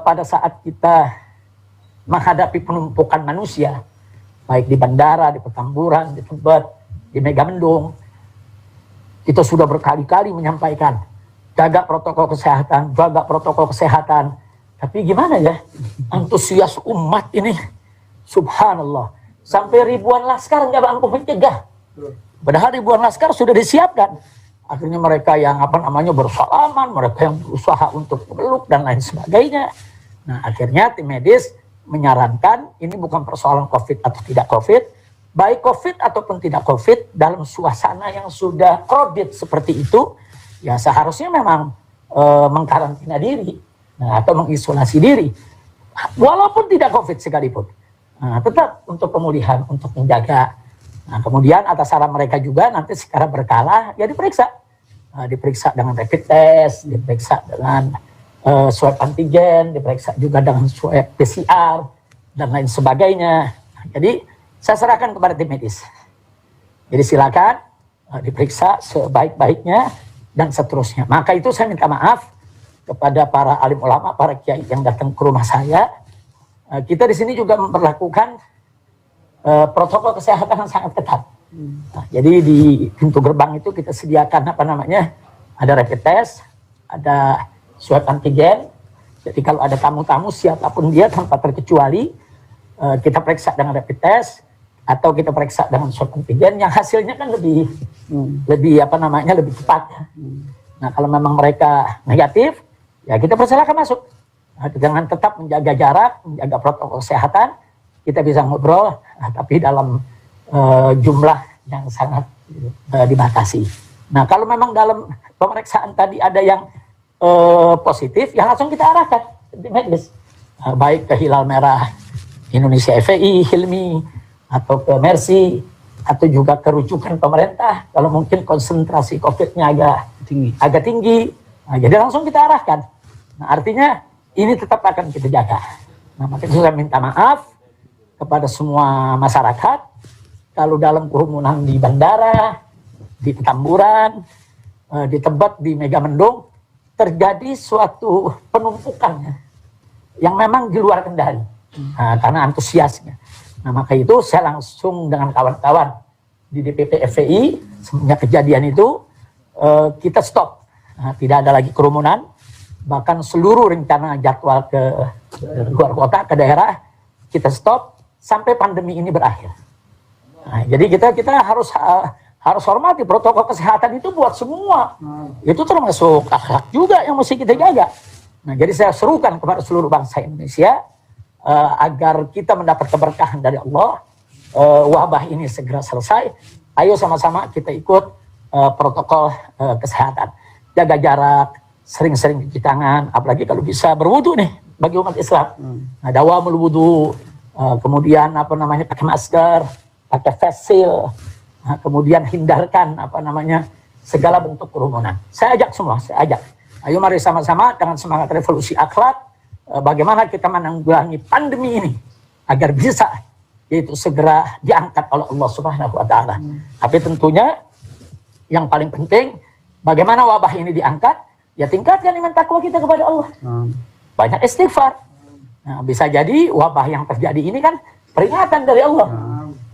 pada saat kita menghadapi penumpukan manusia, baik di bandara, di Petamburan, di Tebet, di Megamendung, kita sudah berkali-kali menyampaikan jaga protokol kesehatan. Tapi gimana ya, antusias umat ini, subhanallah, sampai ribuan laskar nggak mampu mencegah. Padahal ribuan laskar sudah disiapkan. Akhirnya mereka yang bersalaman, mereka yang berusaha untuk meluk dan lain sebagainya. Nah, akhirnya tim medis menyarankan ini bukan persoalan COVID atau tidak COVID, baik COVID ataupun tidak COVID, dalam suasana yang sudah crowded seperti itu, ya seharusnya memang mengkarantina diri, atau mengisolasi diri, walaupun tidak COVID sekalipun. Tetap untuk pemulihan, untuk menjaga. Nah, kemudian atas saran mereka juga nanti secara berkala ya diperiksa dengan rapid test, diperiksa dengan swab antigen, diperiksa juga dengan swab PCR dan lain sebagainya. Jadi saya serahkan kepada tim medis. Jadi silakan diperiksa sebaik-baiknya dan seterusnya. Maka itu saya minta maaf kepada para alim ulama, para kiai yang datang ke rumah saya. Kita di sini juga memperlakukan protokol kesehatan yang sangat ketat. Nah, jadi di pintu gerbang itu kita sediakan ada rapid test, ada swab antigen. Jadi kalau ada tamu-tamu siapapun dia tanpa terkecuali, kita periksa dengan rapid test atau kita periksa dengan swab antigen yang hasilnya kan lebih cepat. Nah, kalau memang mereka negatif, ya kita persilakan masuk. Dengan tetap menjaga jarak, menjaga protokol kesehatan, kita bisa ngobrol, tapi dalam jumlah yang sangat dibatasi. Nah, kalau memang dalam pemeriksaan tadi ada yang positif, ya langsung kita arahkan ke medis, baik ke Hilal Merah Indonesia FPI, Hilmi, atau ke Mercy, atau juga ke rujukan pemerintah. Kalau mungkin konsentrasi COVID-nya agak tinggi, nah, jadi langsung kita arahkan. Nah, artinya ini tetap akan kita jaga. Nah, makanya saya minta maaf kepada semua masyarakat kalau dalam kerumunan di bandara, di Petamburan, di Tebet, di Megamendung terjadi suatu penumpukan yang memang di luar kendali karena antusiasnya. Nah, maka itu saya langsung dengan kawan-kawan di DPP FPI semenjak kejadian itu kita stop. Nah, tidak ada lagi kerumunan, bahkan seluruh rencana jadwal ke luar kota, ke daerah kita stop sampai pandemi ini berakhir. Nah, jadi kita harus hormati protokol kesehatan itu buat semua. Itu termasuk akhlak juga yang mesti kita jaga. Nah, jadi saya serukan kepada seluruh bangsa Indonesia agar kita mendapat keberkahan dari Allah, wabah ini segera selesai. Ayo sama-sama kita ikut protokol kesehatan. Jaga jarak, sering-sering cuci tangan, apalagi kalau bisa berwudu nih bagi umat Islam. Nah, dawamul wudu, kemudian pakai masker, pakai face shield, kemudian hindarkan segala bentuk kerumunan. Saya ajak semua, ayo mari sama-sama dengan semangat revolusi akhlak, bagaimana kita menanggulangi pandemi ini agar bisa yaitu segera diangkat oleh Allah Subhanahu wa taala. Tapi tentunya yang paling penting bagaimana wabah ini diangkat, ya tingkatkan iman takwa kita kepada Allah. Banyak istighfar. Nah, bisa jadi wabah yang terjadi ini kan peringatan dari Allah.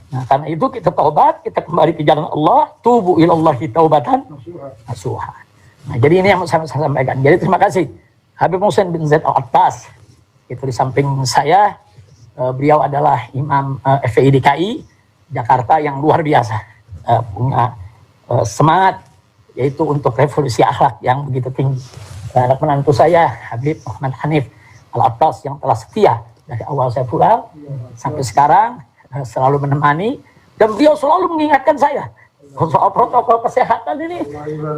Nah, karena itu kita taubat, kita kembali ke jalan Allah, tubu ilallahi taubatan nasuha. Nah, jadi ini yang saya sampaikan. Jadi terima kasih Habib Muhsin bin Zaid Al-Abbas. Itu di samping saya, beliau adalah Imam FPI DKI Jakarta yang luar biasa, punya semangat yaitu untuk revolusi akhlak yang begitu tinggi. Anak menantu saya Habib Muhammad Hanif Al-Abbas yang telah setia dari awal saya pulang sampai sekarang, selalu menemani, dan beliau selalu mengingatkan saya soal protokol kesehatan ini.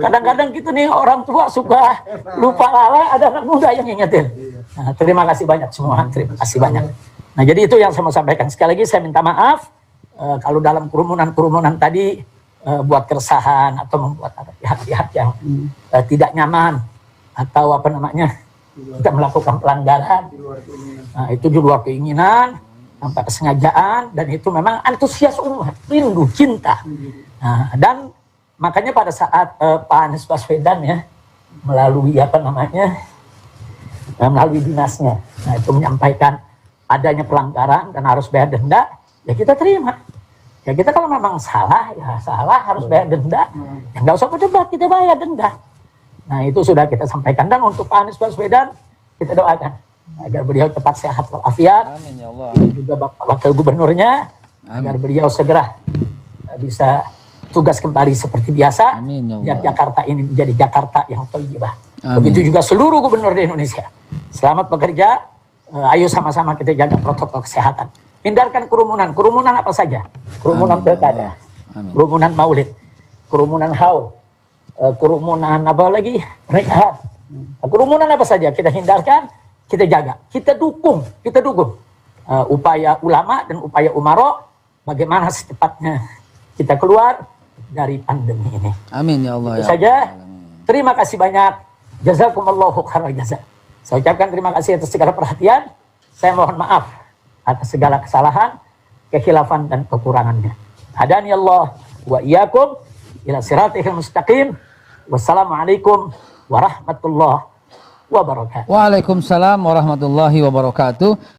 Kadang-kadang gitu nih orang tua suka lupa lala, ada anak muda yang ngingetin. Nah, terima kasih banyak semua, terima kasih banyak. Nah, jadi itu yang saya mau sampaikan. Sekali lagi saya minta maaf kalau dalam kerumunan tadi buat keresahan atau membuat pihak-pihak yang tidak nyaman atau kita melakukan pelanggaran. Nah, itu di luar keinginan, tanpa kesengajaan, dan itu memang antusias umat, rindu, cinta. Nah, dan makanya pada saat Pak Anies Baswedan melalui melalui dinasnya, nah itu menyampaikan adanya pelanggaran dan harus bayar denda, ya kita terima. Ya kita kalau memang salah, ya salah, harus bayar denda. Ya nggak usah berdebat, kita bayar denda. Nah, itu sudah kita sampaikan. Dan untuk Pak Anies Baswedan, kita doakan agar beliau cepat sehat walafiat. Amin ya Allah. Dan juga Bapak Wakil Gubernurnya, agar beliau segera bisa tugas kembali seperti biasa. Amin ya Allah. Biar Jakarta ini menjadi Jakarta yang thayyibah. Begitu juga seluruh gubernur di Indonesia. Selamat bekerja. Ayo sama-sama kita jaga protokol kesehatan. Hindarkan kerumunan. Kerumunan apa saja? Kerumunan pilkada, kerumunan maulid, kerumunan haul, kerumunan pernikahan. Kerumunan apa saja kita hindarkan, kita jaga, kita dukung upaya ulama dan upaya umaro bagaimana secepatnya kita keluar dari pandemi ini. Amin ya Allah. Itu saja. Terima kasih banyak. Jazakumullahu khairan jazaa. Saya ucapkan terima kasih atas segala perhatian. Saya mohon maaf atas segala kesalahan, kekhilafan dan kekurangannya. Hadani Allah wa iyyakum ila siratal mustaqim. Wassalamualaikum warahmatullahi wabarakatuh. Waalaikumsalam warahmatullahi wabarakatuh.